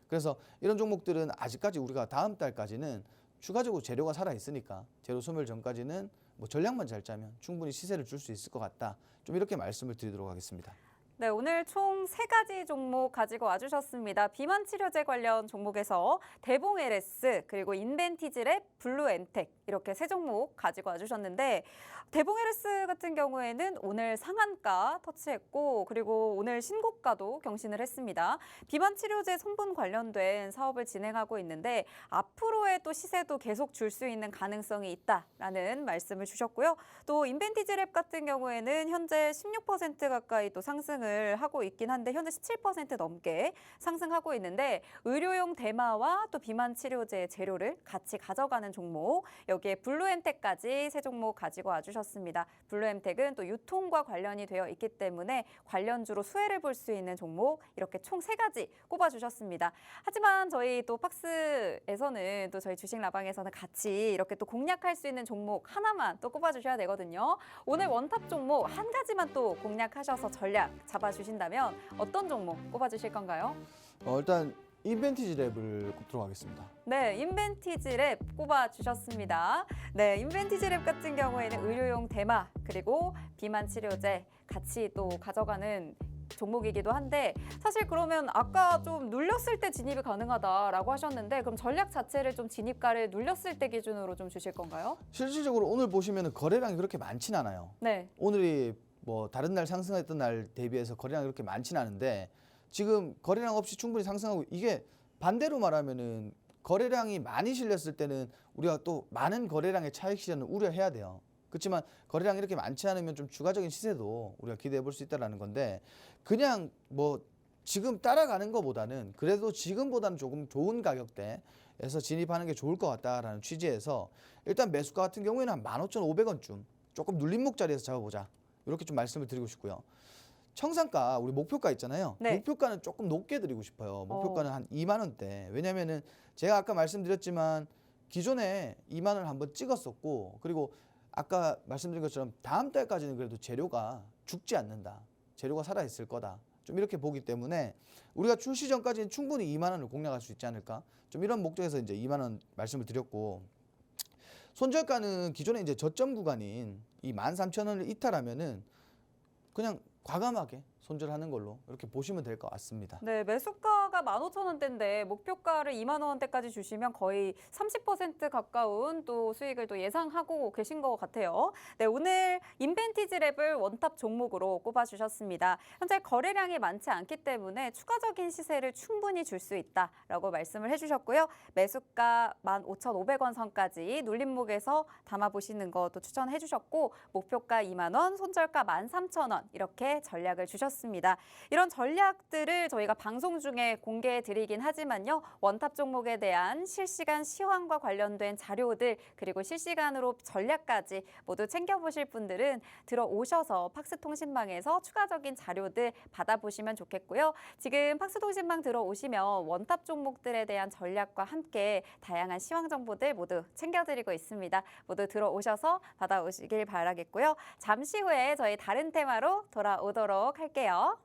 그래서 이런 종목들은 아직까지 우리가 다음 달까지는 추가적으로 재료가 살아 있으니까 재료 소멸 전까지는 뭐 전략만 잘 짜면 충분히 시세를 줄 수 있을 것 같다. 좀 이렇게 말씀을 드리도록 하겠습니다.
네, 오늘 총 3가지 종목 가지고 와주셨습니다. 비만 치료제 관련 종목에서 대봉 LS 그리고 인벤티지랩, 블루엔텍 이렇게 3종목 가지고 와주셨는데 대봉 LS 같은 경우에는 오늘 상한가 터치했고 그리고 오늘 신고가도 경신을 했습니다. 비만 치료제 성분 관련된 사업을 진행하고 있는데 앞으로의 또 시세도 계속 줄 수 있는 가능성이 있다라는 말씀을 주셨고요. 또 인벤티지랩 같은 경우에는 현재 16% 가까이 또 상승을 하고 있긴 한데 현재 17% 넘게 상승하고 있는데 의료용 대마와 또 비만 치료제 재료를 같이 가져가는 종목 여기에 블루엔텍까지 3종목 가지고 와주셨습니다. 블루엔텍은 또 유통과 관련이 되어 있기 때문에 관련주로 수혜를 볼 수 있는 종목 이렇게 총 3가지 꼽아주셨습니다. 하지만 저희 또 박스에서는 또 저희 주식 라방에서는 같이 이렇게 또 공략할 수 있는 종목 하나만 또 꼽아주셔야 되거든요. 오늘 원탑 종목 한 가지만 또 공략하셔서 전략 잡아주신다면 어떤 종목 꼽아주실 건가요?
일단 인벤티지랩을 꼽도록 하겠습니다.
네, 인벤티지랩 꼽아주셨습니다. 네, 인벤티지랩 같은 경우에는 의료용 대마 그리고 비만 치료제 같이 또 가져가는 종목이기도 한데 사실 그러면 아까 좀 눌렸을 때 진입이 가능하다라고 하셨는데 그럼 전략 자체를 좀 진입가를 눌렸을 때 기준으로 좀 주실 건가요?
실질적으로 오늘 보시면은 거래량이 그렇게 많진 않아요.
네.
오늘이 뭐 다른 날 상승했던 날 대비해서 거래량이 그렇게 많진 않은데 지금 거래량 없이 충분히 상승하고 이게 반대로 말하면은 거래량이 많이 실렸을 때는 우리가 또 많은 거래량의 차익 실현을 우려해야 돼요. 그렇지만 거래량이 이렇게 많지 않으면 좀 추가적인 시세도 우리가 기대해 볼 수 있다라는 건데 그냥 뭐 지금 따라가는 것보다는 그래도 지금보다는 조금 좋은 가격대에서 진입하는 게 좋을 것 같다라는 취지에서 일단 매수가 같은 경우에는 한 15,500원쯤 조금 눌림목 자리에서 잡아보자 이렇게 좀 말씀을 드리고 싶고요. 청산가 우리 목표가 있잖아요.
네.
목표가는 조금 높게 드리고 싶어요. 목표가는 한 2만 원대. 왜냐면은 제가 아까 말씀드렸지만 기존에 2만 원을 한번 찍었었고 그리고 아까 말씀드린 것처럼 다음 달까지는 그래도 재료가 죽지 않는다. 재료가 살아있을 거다. 좀 이렇게 보기 때문에 우리가 출시 전까지는 충분히 2만 원을 공략할 수 있지 않을까? 좀 이런 목적에서 이제 2만 원 말씀을 드렸고 손절가는 기존에 이제 저점 구간인 이 13,000원을 이탈하면은 그냥 과감하게 손절하는 걸로 이렇게 보시면 될 것 같습니다.
네, 매수가가 15,000원대인데 목표가를 2만 원대까지 주시면 거의 30% 가까운 또 수익을 또 예상하고 계신 것 같아요. 네, 오늘 인벤티지랩을 원탑 종목으로 꼽아주셨습니다. 현재 거래량이 많지 않기 때문에 추가적인 시세를 충분히 줄 수 있다라고 말씀을 해주셨고요. 매수가 15,500원 선까지 눌림목에서 담아보시는 것도 추천해 주셨고 목표가 2만 원, 손절가 13,000원 이렇게 전략을 주셨습니다. 하셨습니다. 이런 전략들을 저희가 방송 중에 공개해 드리긴 하지만요. 원탑 종목에 대한 실시간 시황과 관련된 자료들 그리고 실시간으로 전략까지 모두 챙겨보실 분들은 들어오셔서 팍스통신망에서 추가적인 자료들 받아보시면 좋겠고요. 지금 팍스통신망 들어오시면 원탑 종목들에 대한 전략과 함께 다양한 시황 정보들 모두 챙겨드리고 있습니다. 모두 들어오셔서 받아오시길 바라겠고요. 잠시 후에 저희 다른 테마로 돌아오도록 할게요.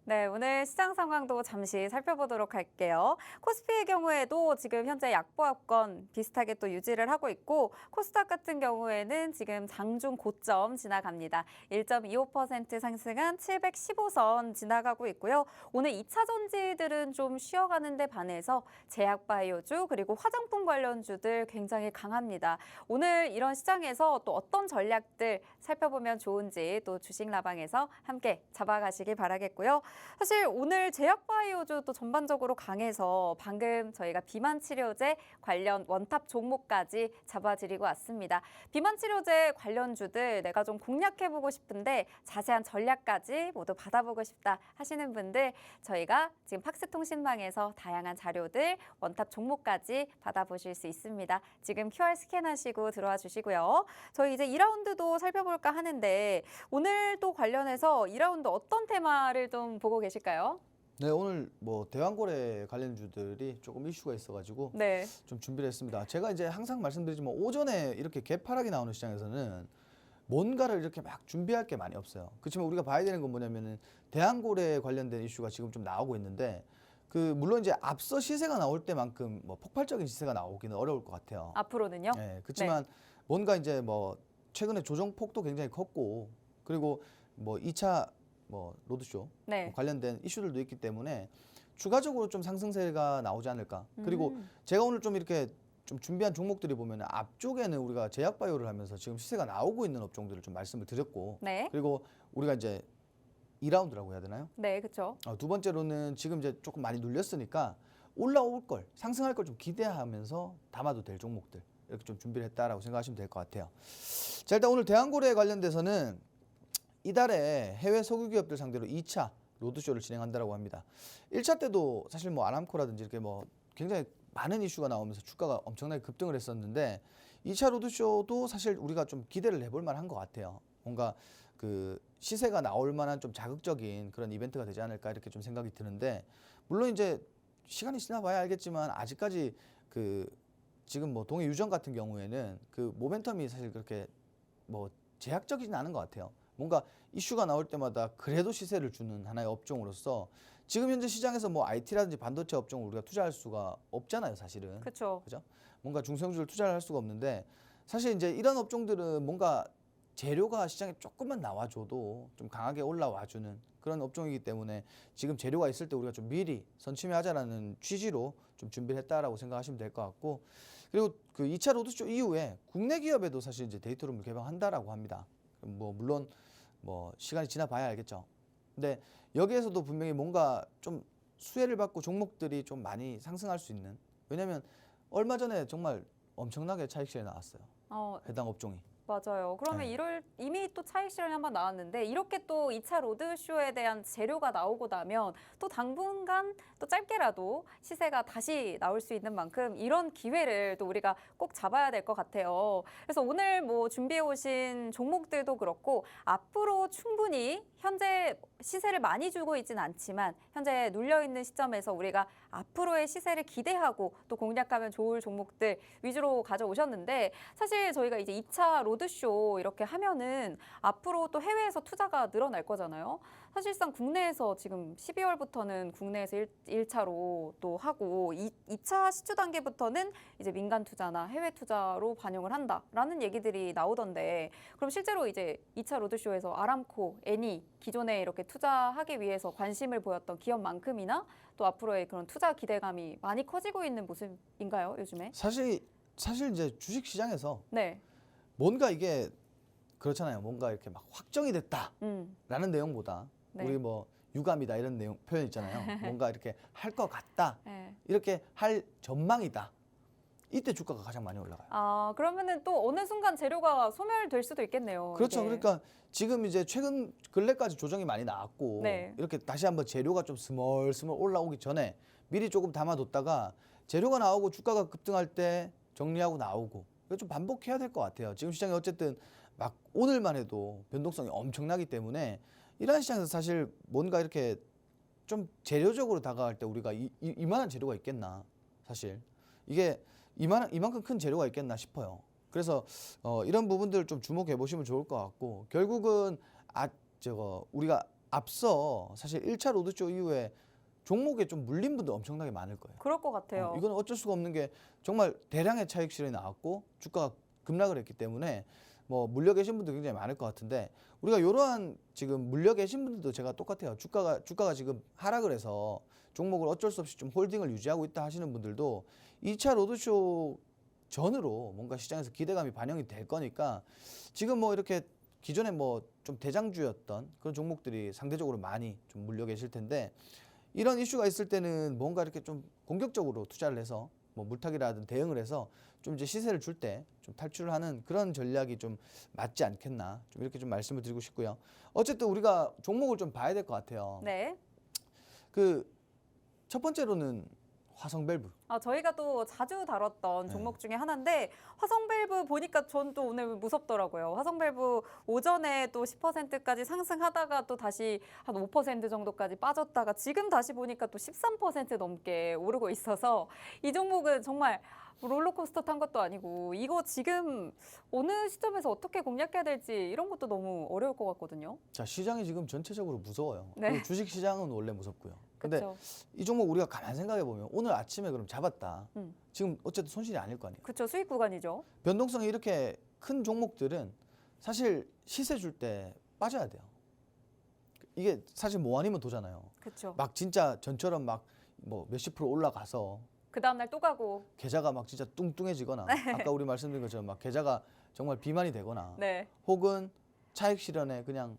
네, 오늘 시장 상황도 잠시 살펴보도록 할게요. 코스피의 경우에도 지금 현재 약보합권 비슷하게 또 유지를 하고 있고 코스닥 같은 경우에는 지금 장중 고점 지나갑니다. 1.25% 상승한 715선 지나가고 있고요. 오늘 2차 전지들은 좀 쉬어가는 데 반해서 제약바이오주 그리고 화장품 관련주들 굉장히 강합니다. 오늘 이런 시장에서 또 어떤 전략들 살펴보면 좋은지 또 주식라방에서 함께 잡아가시길 바라겠고요. 사실 오늘 제약바이오주도 전반적으로 강해서 방금 저희가 비만 치료제 관련 원탑 종목까지 잡아드리고 왔습니다. 비만 치료제 관련주들 내가 좀 공략해보고 싶은데 자세한 전략까지 모두 받아보고 싶다 하시는 분들 저희가 지금 팍스통신망에서 다양한 자료들 원탑 종목까지 받아보실 수 있습니다. 지금 QR 스캔하시고 들어와 주시고요. 저희 이제 2라운드도 살펴볼까 하는데 오늘 또 관련해서 2라운드 어떤 테마를 좀 보고 계실까요?
네, 오늘 뭐 대왕거래 관련주들이 조금 이슈가 있어가지고
네.
좀 준비를 했습니다. 제가 이제 항상 말씀드리지만 오전에 이렇게 개파락이 나오는 시장에서는 뭔가를 이렇게 막 준비할 게 많이 없어요. 그렇지만 우리가 봐야 되는 건 뭐냐면은 대왕거래 관련된 이슈가 지금 좀 나오고 있는데 물론 이제 앞서 시세가 나올 때만큼 뭐 폭발적인 시세가 나오기는 어려울 것 같아요.
앞으로는요?
네, 그렇지만 뭔가 이제 뭐 최근에 조정폭도 굉장히 컸고 그리고 뭐 2차 뭐 로드쇼
네.
관련된 이슈들도 있기 때문에 추가적으로 좀 상승세가 나오지 않을까. 그리고 제가 오늘 좀 이렇게 좀 준비한 종목들이 보면 앞쪽에는 우리가 제약바이오를 하면서 지금 시세가 나오고 있는 업종들을 좀 말씀을 드렸고
네.
그리고 우리가 이제 2라운드라고 해야 되나요?
네, 그렇죠.
두 번째로는 지금 이제 조금 많이 눌렸으니까 올라올 걸, 상승할 걸 좀 기대하면서 담아도 될 종목들 이렇게 좀 준비를 했다라고 생각하시면 될 것 같아요. 자, 일단 오늘 대왕거래에 관련돼서는 이달에 해외 석유 기업들 상대로 2차 로드쇼를 진행한다라고 합니다. 1차 때도 사실 뭐 아람코라든지 이렇게 뭐 굉장히 많은 이슈가 나오면서 주가가 엄청나게 급등을 했었는데 2차 로드쇼도 사실 우리가 좀 기대를 해볼 만한 것 같아요. 뭔가 그 시세가 나올 만한 좀 자극적인 그런 이벤트가 되지 않을까 이렇게 좀 생각이 드는데 물론 이제 시간이 지나봐야 알겠지만 아직까지 지금 뭐 동해 유전 같은 경우에는 그 모멘텀이 사실 그렇게 뭐 제약적이진 않은 것 같아요. 뭔가 이슈가 나올 때마다 그래도 시세를 주는 하나의 업종으로서 지금 현재 시장에서 뭐 IT라든지 반도체 업종을 우리가 투자할 수가 없잖아요, 사실은.
그렇죠.
그죠? 뭔가 중소형주를 투자를 할 수가 없는데 사실 이제 이런 업종들은 뭔가 재료가 시장에 조금만 나와줘도 좀 강하게 올라와주는 그런 업종이기 때문에 지금 재료가 있을 때 우리가 좀 미리 선취하자라는 취지로 좀 준비를 했다라고 생각하시면 될 것 같고 그리고 그 2차 로드쇼 이후에 국내 기업에도 사실 이제 데이터룸을 개방한다라고 합니다. 뭐 물론 뭐 시간이 지나봐야 알겠죠. 근데 여기에서도 분명히 뭔가 좀 수혜를 받고 종목들이 좀 많이 상승할 수 있는 왜냐면 얼마 전에 정말 엄청나게 차익실이 나왔어요. 해당 업종이.
맞아요. 그러면
네.
이미 또 차익 실현이 한번 나왔는데 이렇게 또 2차 로드쇼에 대한 재료가 나오고 나면 또 당분간 또 짧게라도 시세가 다시 나올 수 있는 만큼 이런 기회를 또 우리가 꼭 잡아야 될 것 같아요. 그래서 오늘 뭐 준비해 오신 종목들도 그렇고 앞으로 충분히 현재 시세를 많이 주고 있지는 않지만 현재 눌려 있는 시점에서 우리가 앞으로의 시세를 기대하고 또 공략하면 좋을 종목들 위주로 가져오셨는데 사실 저희가 이제 2차 로드쇼 이렇게 하면은 앞으로 또 해외에서 투자가 늘어날 거잖아요. 사실상 국내에서 지금 12월부터는 국내에서 1차로 또 하고 2차 시추 단계부터는 이제 민간 투자나 해외 투자로 반영을 한다라는 얘기들이 나오던데 그럼 실제로 이제 2차 로드쇼에서 아람코, 애니 기존에 이렇게 투자하기 위해서 관심을 보였던 기업만큼이나 또 앞으로의 그런 투자 기대감이 많이 커지고 있는 모습인가요, 요즘에?
사실 이제 주식 시장에서
네.
뭔가 이게 그렇잖아요. 뭔가 이렇게 막 확정이 됐다라는
음.
내용보다
네.
우리 뭐 유감이다 이런 내용 표현 있잖아요. 뭔가 이렇게 할 것 같다.
네.
이렇게 할 전망이다. 이때 주가가 가장 많이 올라가요.
아, 그러면은 또 어느 순간 재료가 소멸될 수도 있겠네요.
그렇죠.
이게.
그러니까 지금 이제 최근 근래까지 조정이 많이 나왔고
네.
이렇게 다시 한번 재료가 좀 스멀스멀 올라오기 전에 미리 조금 담아뒀다가 재료가 나오고 주가가 급등할 때 정리하고 나오고 이거 좀 반복해야 될 것 같아요. 지금 시장이 어쨌든 막 오늘만 해도 변동성이 엄청나기 때문에 이러한 시장에서 사실 뭔가 이렇게 좀 재료적으로 다가갈 때 우리가 이만한 재료가 있겠나 사실 이게 이만큼 큰 재료가 있겠나 싶어요. 그래서 이런 부분들 좀 주목해 보시면 좋을 것 같고 결국은 우리가 앞서 사실 1차 로드쇼 이후에 종목에 좀 물린 분들 엄청나게 많을 거예요.
그럴 것 같아요.
이건 어쩔 수가 없는 게 정말 대량의 차익 실현이 나왔고 주가가 급락을 했기 때문에 뭐 물려 계신 분들 굉장히 많을 것 같은데 우리가 이러한 지금 물려 계신 분들도 제가 똑같아요. 주가가 지금 하락을 해서 종목을 어쩔 수 없이 좀 홀딩을 유지하고 있다 하시는 분들도 2차 로드쇼 전으로 뭔가 시장에서 기대감이 반영이 될 거니까 지금 뭐 이렇게 기존에 뭐 좀 대장주였던 그런 종목들이 상대적으로 많이 좀 물려 계실 텐데 이런 이슈가 있을 때는 뭔가 이렇게 좀 공격적으로 투자를 해서 뭐 물타기라든 대응을 해서 좀 이제 시세를 줄 때 좀 탈출을 하는 그런 전략이 좀 맞지 않겠나 좀 이렇게 좀 말씀을 드리고 싶고요. 어쨌든 우리가 종목을 좀 봐야 될 것 같아요.
네.
그 첫 번째로는 화성밸브.
저희가 또 자주 다뤘던
네.
종목 중에 하나인데 화성밸브 보니까 전 또 오늘 무섭더라고요. 화성밸브 오전에 또 10%까지 상승하다가 또 다시 한 5% 정도까지 빠졌다가 지금 다시 보니까 또 13% 넘게 오르고 있어서 이 종목은 정말 롤러코스터 탄 것도 아니고 이거 지금 어느 시점에서 어떻게 공략해야 될지 이런 것도 너무 어려울 것 같거든요.
자, 시장이 지금 전체적으로 무서워요.
네.
그리고 주식 시장은 원래 무섭고요. 근데
그렇죠.
이 종목 우리가 가만 생각해 보면 오늘 아침에 그럼 잡았다.
음.
지금 어쨌든 손실이 아닐 거 아니에요.
그렇죠. 수익 구간이죠.
변동성이 이렇게 큰 종목들은 사실 시세 줄 때 빠져야 돼요. 이게 사실 뭐 아니면 도잖아요.
그렇죠.
막 진짜 전처럼 막 뭐 몇십 프로 올라가서
그 다음날 또 가고.
계좌가 막 진짜 뚱뚱해지거나 아까 우리 말씀드린 것처럼 막 계좌가 정말 비만이 되거나
네.
혹은 차익 실현에 그냥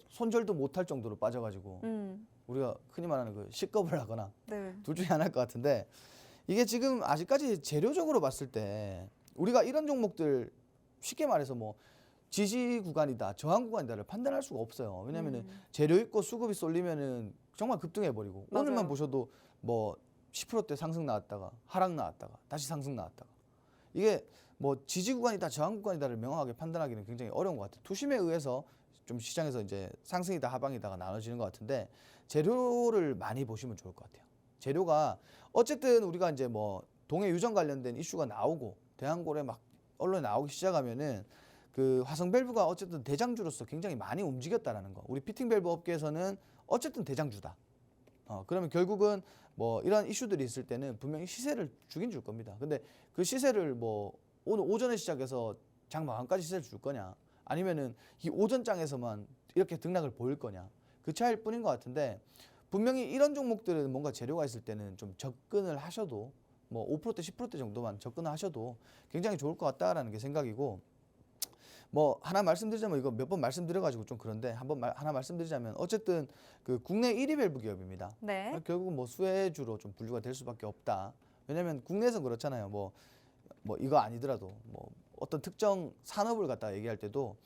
손절도 못할 정도로 빠져가지고 우리가 흔히 말하는 그 식겁을 하거나
네.
둘 중에 하나일 것 같은데 이게 지금 아직까지 재료적으로 봤을 때 우리가 이런 종목들 쉽게 말해서 뭐 지지 구간이다 저항 구간이다를 판단할 수가 없어요. 왜냐면은 재료 있고 수급이 쏠리면은 정말 급등해 버리고
맞아요.
오늘만 보셔도 뭐 10%대 상승 나왔다가 하락 나왔다가 다시 상승 나왔다가 이게 뭐 지지 구간이다 저항 구간이다를 명확하게 판단하기는 굉장히 어려운 것 같아요. 투심에 의해서 좀 시장에서 이제 상승이다 하방이다가 나눠지는 것 같은데 재료를 많이 보시면 좋을 것 같아요. 재료가 어쨌든 우리가 이제 뭐 동해 유전 관련된 이슈가 나오고 대한고래 막 언론에 나오기 시작하면은 그 화성밸브가 어쨌든 대장주로서 굉장히 많이 움직였다라는 거. 우리 피팅밸브 업계에서는 어쨌든 대장주다. 그러면 결국은 뭐 이런 이슈들이 있을 때는 분명히 시세를 주긴 줄 겁니다. 근데 그 시세를 뭐 오늘 오전에 시작해서 장 마감까지 시세를 줄 거냐 아니면은 이 오전장에서만 이렇게 등락을 보일 거냐 그 차이일 뿐인 것 같은데 분명히 이런 종목들은 뭔가 재료가 있을 때는 좀 접근을 하셔도 뭐 5%대 10%대 정도만 접근을 하셔도 굉장히 좋을 것 같다라는 게 생각이고 뭐 하나 말씀드리자면 이거 몇 번 말씀드려가지고 좀 그런데 하나 말씀드리자면 어쨌든 그 국내 1위 밸브 기업입니다.
네.
결국은 뭐 수혜주로 좀 분류가 될 수밖에 없다. 왜냐하면 국내에서 그렇잖아요. 뭐 이거 아니더라도 뭐 어떤 특정 산업을 갖다 얘기할 때도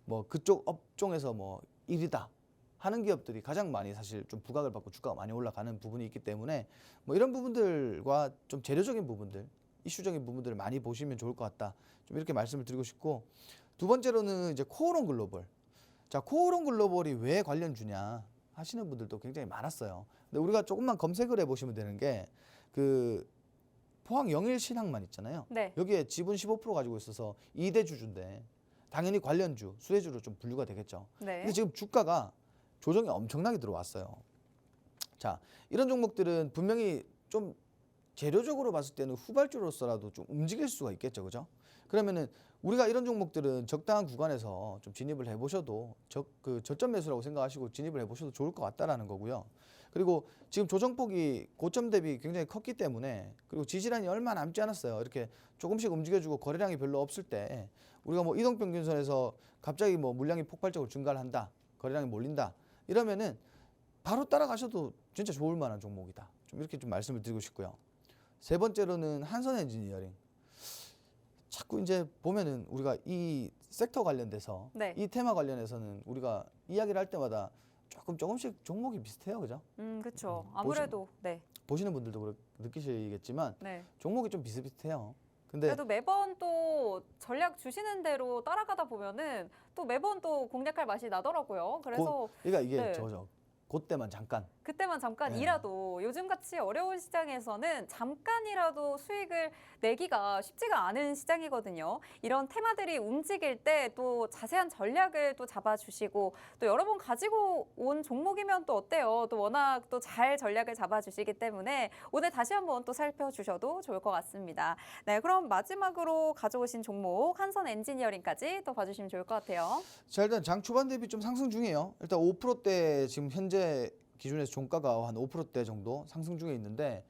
뭐 그쪽 업종에서 뭐 1위다 하는 기업들이 가장 많이 사실 좀 부각을 받고 주가가 많이 올라가는 부분이 있기 때문에 뭐 이런 부분들과 좀 재료적인 부분들, 이슈적인 부분들을 많이 보시면 좋을 것 같다. 좀 이렇게 말씀을 드리고 싶고, 두 번째로는 이제 코오롱 글로벌. 자, 코오롱 글로벌이 왜 관련주냐 하시는 분들도 굉장히 많았어요. 근데 우리가 조금만 검색을 해보시면 되는 게 그 포항 영일 신항만 있잖아요.
네.
여기에 지분 15% 가지고 있어서 2대 주주인데 당연히 관련주, 수혜주로 좀 분류가 되겠죠.
네.
근데 지금 주가가 조정이 엄청나게 들어왔어요. 자, 이런 종목들은 분명히 좀 재료적으로 봤을 때는 후발주로서라도 좀 움직일 수가 있겠죠, 그죠? 그러면은 우리가 이런 종목들은 적당한 구간에서 좀 진입을 해보셔도 저점 매수라고 생각하시고 진입을 해보셔도 좋을 것 같다라는 거고요. 그리고 지금 조정폭이 고점 대비 굉장히 컸기 때문에, 그리고 지지란이 얼마 남지 않았어요. 이렇게 조금씩 움직여주고 거래량이 별로 없을 때 우리가 뭐 이동평균선에서 갑자기 뭐 물량이 폭발적으로 증가를 한다, 거래량이 몰린다 이러면은 바로 따라가셔도 진짜 좋을 만한 종목이다. 좀 이렇게 좀 말씀을 드리고 싶고요. 세 번째로는 한선 엔지니어링. 자꾸 이제 보면은 우리가 이 섹터 관련돼서
네.
이 테마 관련해서는 우리가 이야기를 할 때마다 조금씩 종목이 비슷해요, 그죠?
그렇죠. 아무래도 네.
보시는 분들도 느끼시겠지만
네.
종목이 좀 비슷비슷해요. 근데
그래도 매번 또 전략 주시는 대로 따라가다 보면은 또 매번 또 공략할 맛이 나더라고요. 그래서
그러니까 이게
네.
그때만 잠깐.
그때만 잠깐이라도 요즘같이 어려운 시장에서는 잠깐이라도 수익을 내기가 쉽지가 않은 시장이거든요. 이런 테마들이 움직일 때 또 자세한 전략을 또 잡아주시고 또 여러 번 가지고 온 종목이면 또 어때요? 또 워낙 또 잘 전략을 잡아주시기 때문에 오늘 다시 한번 또 살펴주셔도 좋을 것 같습니다. 네, 그럼 마지막으로 가져오신 종목 한선 엔지니어링까지 또 봐주시면 좋을 것 같아요.
자, 일단 장 초반 대비 좀 상승 중이에요. 일단 5%대 지금 현재 기준에서 종가가 한 5%대 정도 상승 중에 있는데,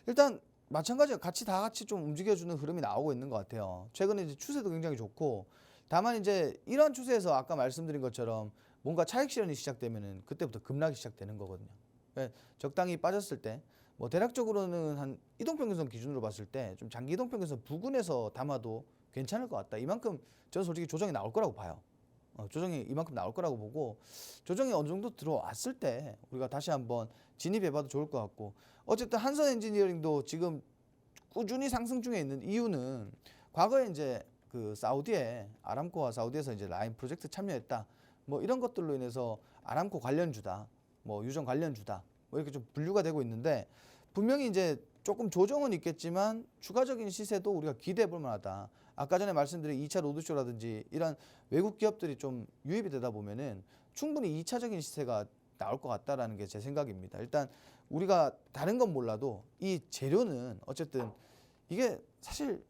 일단 마찬가지로 같이 좀 움직여주는 흐름이 나오고 있는 것 같아요. 최근에 이제 추세도 굉장히 좋고, 다만 이제 이러한 추세에서 아까 말씀드린 것처럼 뭔가 차익 실현이 시작되면은 그때부터 급락이 시작되는 거거든요. 그러니까 적당히 빠졌을 때, 뭐 대략적으로는 한 이동평균선 기준으로 봤을 때 좀 장기 이동평균선 부근에서 담아도 괜찮을 것 같다. 이만큼 저는 솔직히 조정이 나올 거라고 봐요. 조정이 이만큼 나올 거라고 보고, 조정이 어느 정도 들어왔을 때 우리가 다시 한번 진입해봐도 좋을 것 같고, 어쨌든 한선 엔지니어링도 지금 꾸준히 상승 중에 있는 이유는 과거에 이제 그 사우디에 아람코와 사우디에서 이제 라인 프로젝트 참여했다, 뭐 이런 것들로 인해서 아람코 관련주다, 뭐 유전 관련주다, 뭐 이렇게 좀 분류가 되고 있는데, 분명히 이제 조금 조정은 있겠지만 추가적인 시세도 우리가 기대해 볼 만하다. 아까 전에 말씀드린 2차 로드쇼라든지 이런 외국 기업들이 좀 유입이 되다 보면은 충분히 2차적인 시세가 나올 것 같다라는 게 제 생각입니다. 일단 우리가 다른 건 몰라도 이 재료는 어쨌든 이게 사실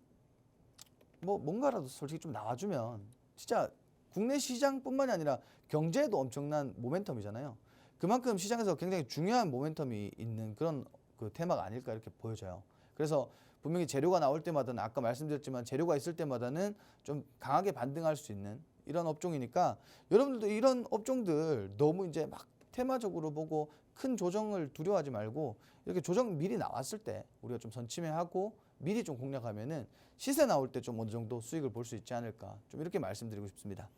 뭐 뭔가라도 솔직히 좀 나와주면 진짜 국내 시장뿐만이 아니라 경제에도 엄청난 모멘텀이잖아요. 그만큼 시장에서 굉장히 중요한 모멘텀이 있는 그런 그 테마가 아닐까 이렇게 보여져요. 그래서 분명히 재료가 나올 때마다는 아까 말씀드렸지만 재료가 있을 때마다는 좀 강하게 반등할 수 있는 이런 업종이니까, 여러분들도 이런 업종들 너무 이제 막 테마적으로 보고 큰 조정을 두려워하지 말고, 이렇게 조정 미리 나왔을 때 우리가 좀 선침해하고 미리 좀 공략하면은 시세 나올 때 좀 어느 정도 수익을 볼 수 있지 않을까, 좀 이렇게 말씀드리고 싶습니다.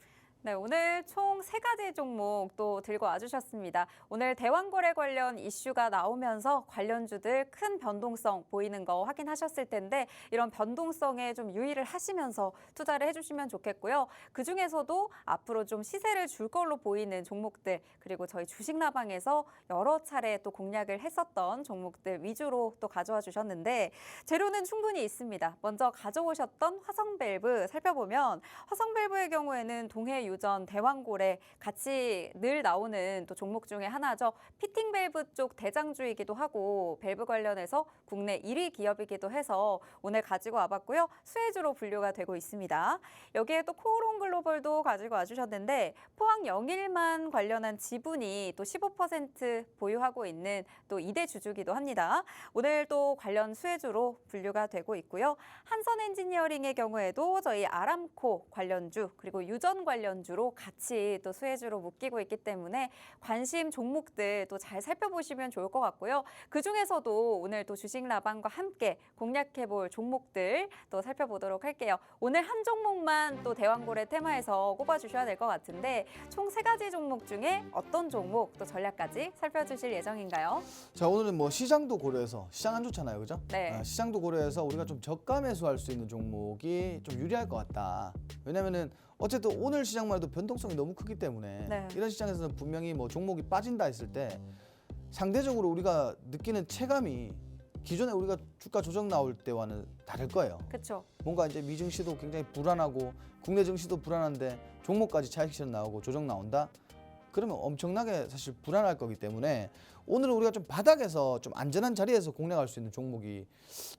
네, 오늘 총 3가지 종목 또 들고 와주셨습니다. 오늘 대왕거래 관련 이슈가 나오면서 관련주들 큰 변동성 보이는 거 확인하셨을 텐데, 이런 변동성에 좀 유의를 하시면서 투자를 해주시면 좋겠고요. 그중에서도 앞으로 좀 시세를 줄 걸로 보이는 종목들, 그리고 저희 주식라방에서 여러 차례 또 공략을 했었던 종목들 위주로 또 가져와 주셨는데, 재료는 충분히 있습니다. 먼저 가져오셨던 화성밸브 살펴보면, 화성밸브의 경우에는 동해 유전, 대왕고래 같이 늘 나오는 또 종목 중에 하나죠. 피팅 밸브 쪽 대장주이기도 하고 밸브 관련해서 국내 1위 기업이기도 해서 오늘 가지고 와봤고요. 수혜주로 분류가 되고 있습니다. 여기에 또 코오롱 글로벌도 가지고 와주셨는데, 포항 영일만 관련한 지분이 또 15% 보유하고 있는 또 2대 주주기도 합니다. 오늘 또 관련 수혜주로 분류가 되고 있고요. 한선 엔지니어링의 경우에도 저희 아람코 관련주, 그리고 유전 관련 관련주로 같이 또 수혜주로 묶이고 있기 때문에 관심 종목들 또 잘 살펴보시면 좋을 것 같고요. 그중에서도 오늘 또 주식 라방과 함께 공략해볼 종목들 또 살펴보도록 할게요. 오늘 한 종목만 또 대왕고래 테마에서 꼽아주셔야 될 것 같은데 총 3가지 종목 중에 어떤 종목 또 전략까지 살펴주실 예정인가요?
자, 오늘은 뭐 시장도 고려해서 시장 안 좋잖아요, 그죠?
네.
시장도 고려해서 우리가 좀 저가 매수할 수 있는 종목이 좀 유리할 것 같다. 왜냐면은 어쨌든 오늘 시장만 해도 변동성이 너무 크기 때문에
네.
이런 시장에서는 분명히 뭐 종목이 빠진다 했을 때 상대적으로 우리가 느끼는 체감이 기존에 우리가 주가 조정 나올 때와는 다를 거예요.
그렇죠.
뭔가 이제 미증시도 굉장히 불안하고 국내 증시도 불안한데 종목까지 차익 실현 나오고 조정 나온다? 그러면 엄청나게 사실 불안할 거기 때문에 오늘은 우리가 좀 바닥에서 좀 안전한 자리에서 공략할 수 있는 종목이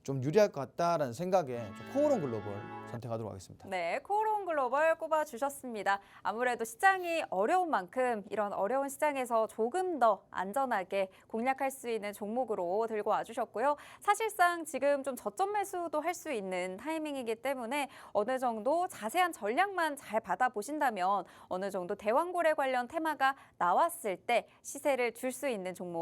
좀 유리할 것 같다라는 생각에 좀 코오롱 글로벌 선택하도록 하겠습니다.
네, 코오롱 글로벌 꼽아주셨습니다. 아무래도 시장이 어려운 만큼 이런 어려운 시장에서 조금 더 안전하게 공략할 수 있는 종목으로 들고 와주셨고요. 사실상 지금 좀 저점 매수도 할 수 있는 타이밍이기 때문에 어느 정도 자세한 전략만 잘 받아보신다면 어느 정도 대왕고래 관련 테마가 나왔을 때 시세를 줄 수 있는 종목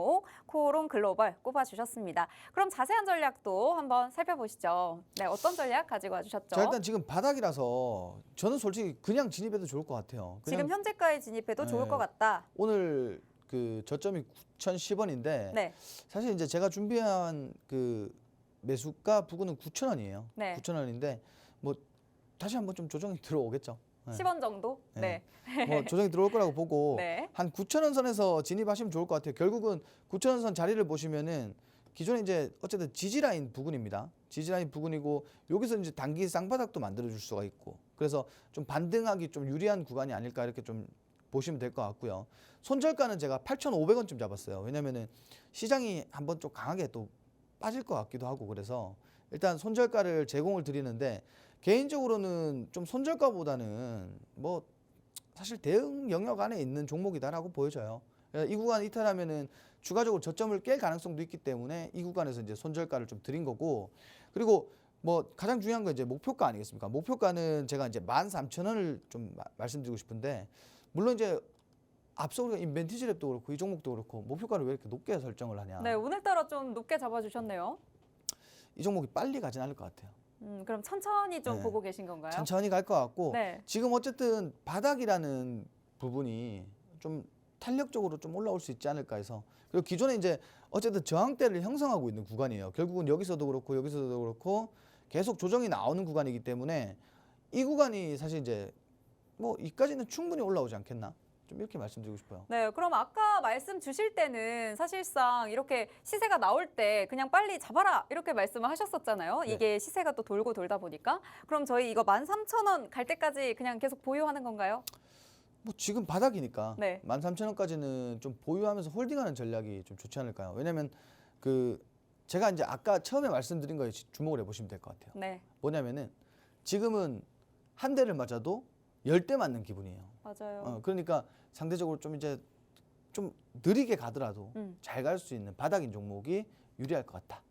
코오롱 글로벌 꼽아주셨습니다. 그럼 자세한 전략도 한번 살펴보시죠. 네, 어떤 전략 가지고 와주셨죠?
자, 일단 지금 바닥이라서 저는 솔직히 그냥 진입해도 좋을 것 같아요. 그냥
지금 현재가에 진입해도 좋을
네.
것 같다.
오늘 그 저점이 9,010원인데
네.
사실 이제 제가 준비한 그 매수가 부근은 9,000원이에요.
네.
9,000원인데 뭐 다시 한번 좀 조정이 들어오겠죠. 네.
10원 정도?
네.
네.
뭐 조정이 들어올 거라고 보고
네.
한 9,000원 선에서 진입하시면 좋을 것 같아요. 결국은 9,000원 선 자리를 보시면은 기존에 이제 어쨌든 지지라인 부근입니다. 지지라인 부근이고 여기서 이제 단기 쌍바닥도 만들어 줄 수가 있고 그래서 좀 반등하기 좀 유리한 구간이 아닐까 이렇게 좀 보시면 될 것 같고요. 손절가는 제가 8,500원쯤 잡았어요. 왜냐면은 시장이 한번 좀 강하게 또 빠질 것 같기도 하고 그래서 일단 손절가를 제공을 드리는데 개인적으로는 좀 손절가보다는 뭐 사실 대응 영역 안에 있는 종목이다라고 보여져요. 이 구간 이탈하면은 추가적으로 저점을 깰 가능성도 있기 때문에 이 구간에서 이제 손절가를 좀 드린 거고 그리고 뭐 가장 중요한 건 이제 목표가 아니겠습니까? 목표가는 제가 이제 13,000원을 좀 말씀드리고 싶은데 물론 이제 앞서 우리가 인벤티지랩도 그렇고 이 종목도 그렇고 목표가를 왜 이렇게 높게 설정을 하냐?
네, 오늘따라 좀 높게 잡아주셨네요.
이 종목이 빨리 가진 않을 것 같아요.
그럼 천천히 좀
네.
보고 계신 건가요?
천천히 갈 것 같고
네.
지금 어쨌든 바닥이라는 부분이 좀 탄력적으로 좀 올라올 수 있지 않을까 해서 그리고 기존에 이제 어쨌든 저항대를 형성하고 있는 구간이에요. 결국은 여기서도 그렇고 여기서도 그렇고 계속 조정이 나오는 구간이기 때문에 이 구간이 사실 이제 뭐 이까지는 충분히 올라오지 않겠나? 좀 이렇게 말씀드리고 싶어요.
네, 그럼 아까 말씀 주실 때는 사실상 이렇게 시세가 나올 때 그냥 빨리 잡아라 이렇게 말씀을 하셨었잖아요.
네.
이게 시세가 또 돌고 돌다 보니까. 그럼 저희 이거 13,000원 갈 때까지 그냥 계속 보유하는 건가요?
뭐 지금 바닥이니까
네.
13,000원까지는 좀 보유하면서 홀딩하는 전략이 좀 좋지 않을까요? 왜냐면 그 제가 이제 아까 처음에 말씀드린 거에 주목을 해보시면 될 것 같아요.
네,
뭐냐면은 지금은 한 대를 맞아도 10대 맞는 기분이에요.
맞아요.
그러니까 상대적으로 좀 이제 좀 느리게 가더라도 잘 갈 수 있는 바닥인 종목이 유리할 것 같다.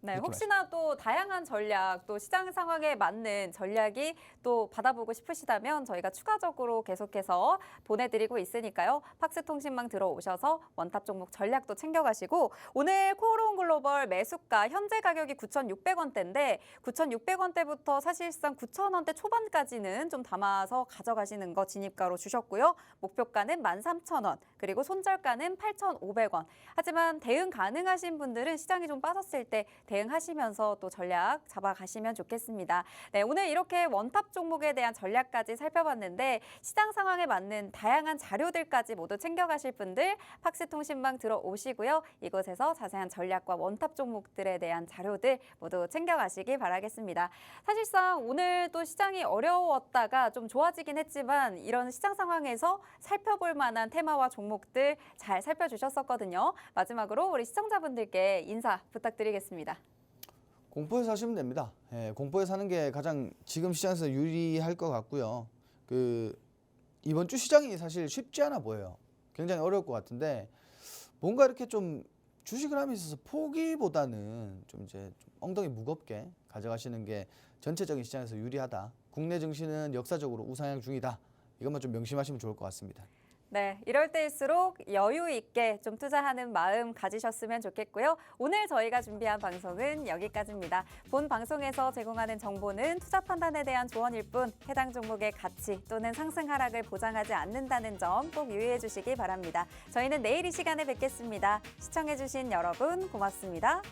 네,
이렇게
혹시나 또 다양한 전략, 또 시장 상황에 맞는 전략이 또 받아보고 싶으시다면 저희가 추가적으로 계속해서 보내드리고 있으니까요. 팍스통신망 들어오셔서 원탑 종목 전략도 챙겨가시고 오늘 코오롱 글로벌 매수가 현재 가격이 9,600원대인데 9,600원대부터 사실상 9,000원대 초반까지는 좀 담아서 가져가시는 거 진입가로 주셨고요. 목표가는 13,000원, 그리고 손절가는 8,500원. 하지만 대응 가능하신 분들은 시장이 좀 빠졌을 때 대응하시면서 또 전략 잡아가시면 좋겠습니다. 네, 오늘 이렇게 원탑 종목에 대한 전략까지 살펴봤는데 시장 상황에 맞는 다양한 자료들까지 모두 챙겨가실 분들 팍스통신망 들어오시고요. 이곳에서 자세한 전략과 원탑 종목들에 대한 자료들 모두 챙겨가시기 바라겠습니다. 사실상 오늘 또 시장이 어려웠다가 좀 좋아지긴 했지만 이런 시장 상황에서 살펴볼 만한 테마와 종목들 잘 살펴주셨었거든요. 마지막으로 우리 시청자분들께 인사 부탁드리겠습니다.
공포에 사시면 됩니다. 예, 공포에 사는 게 가장 지금 시장에서 유리할 것 같고요. 이번 주 시장이 사실 쉽지 않아 보여요. 굉장히 어려울 것 같은데 뭔가 이렇게 좀 주식을 함에 있어서 포기보다는 좀 이제 좀 엉덩이 무겁게 가져가시는 게 전체적인 시장에서 유리하다. 국내 증시는 역사적으로 우상향 중이다. 이것만 좀 명심하시면 좋을 것 같습니다.
네, 이럴 때일수록 여유 있게 좀 투자하는 마음 가지셨으면 좋겠고요. 오늘 저희가 준비한 방송은 여기까지입니다. 본 방송에서 제공하는 정보는 투자 판단에 대한 조언일 뿐 해당 종목의 가치 또는 상승 하락을 보장하지 않는다는 점 꼭 유의해 주시기 바랍니다. 저희는 내일 이 시간에 뵙겠습니다. 시청해 주신 여러분 고맙습니다.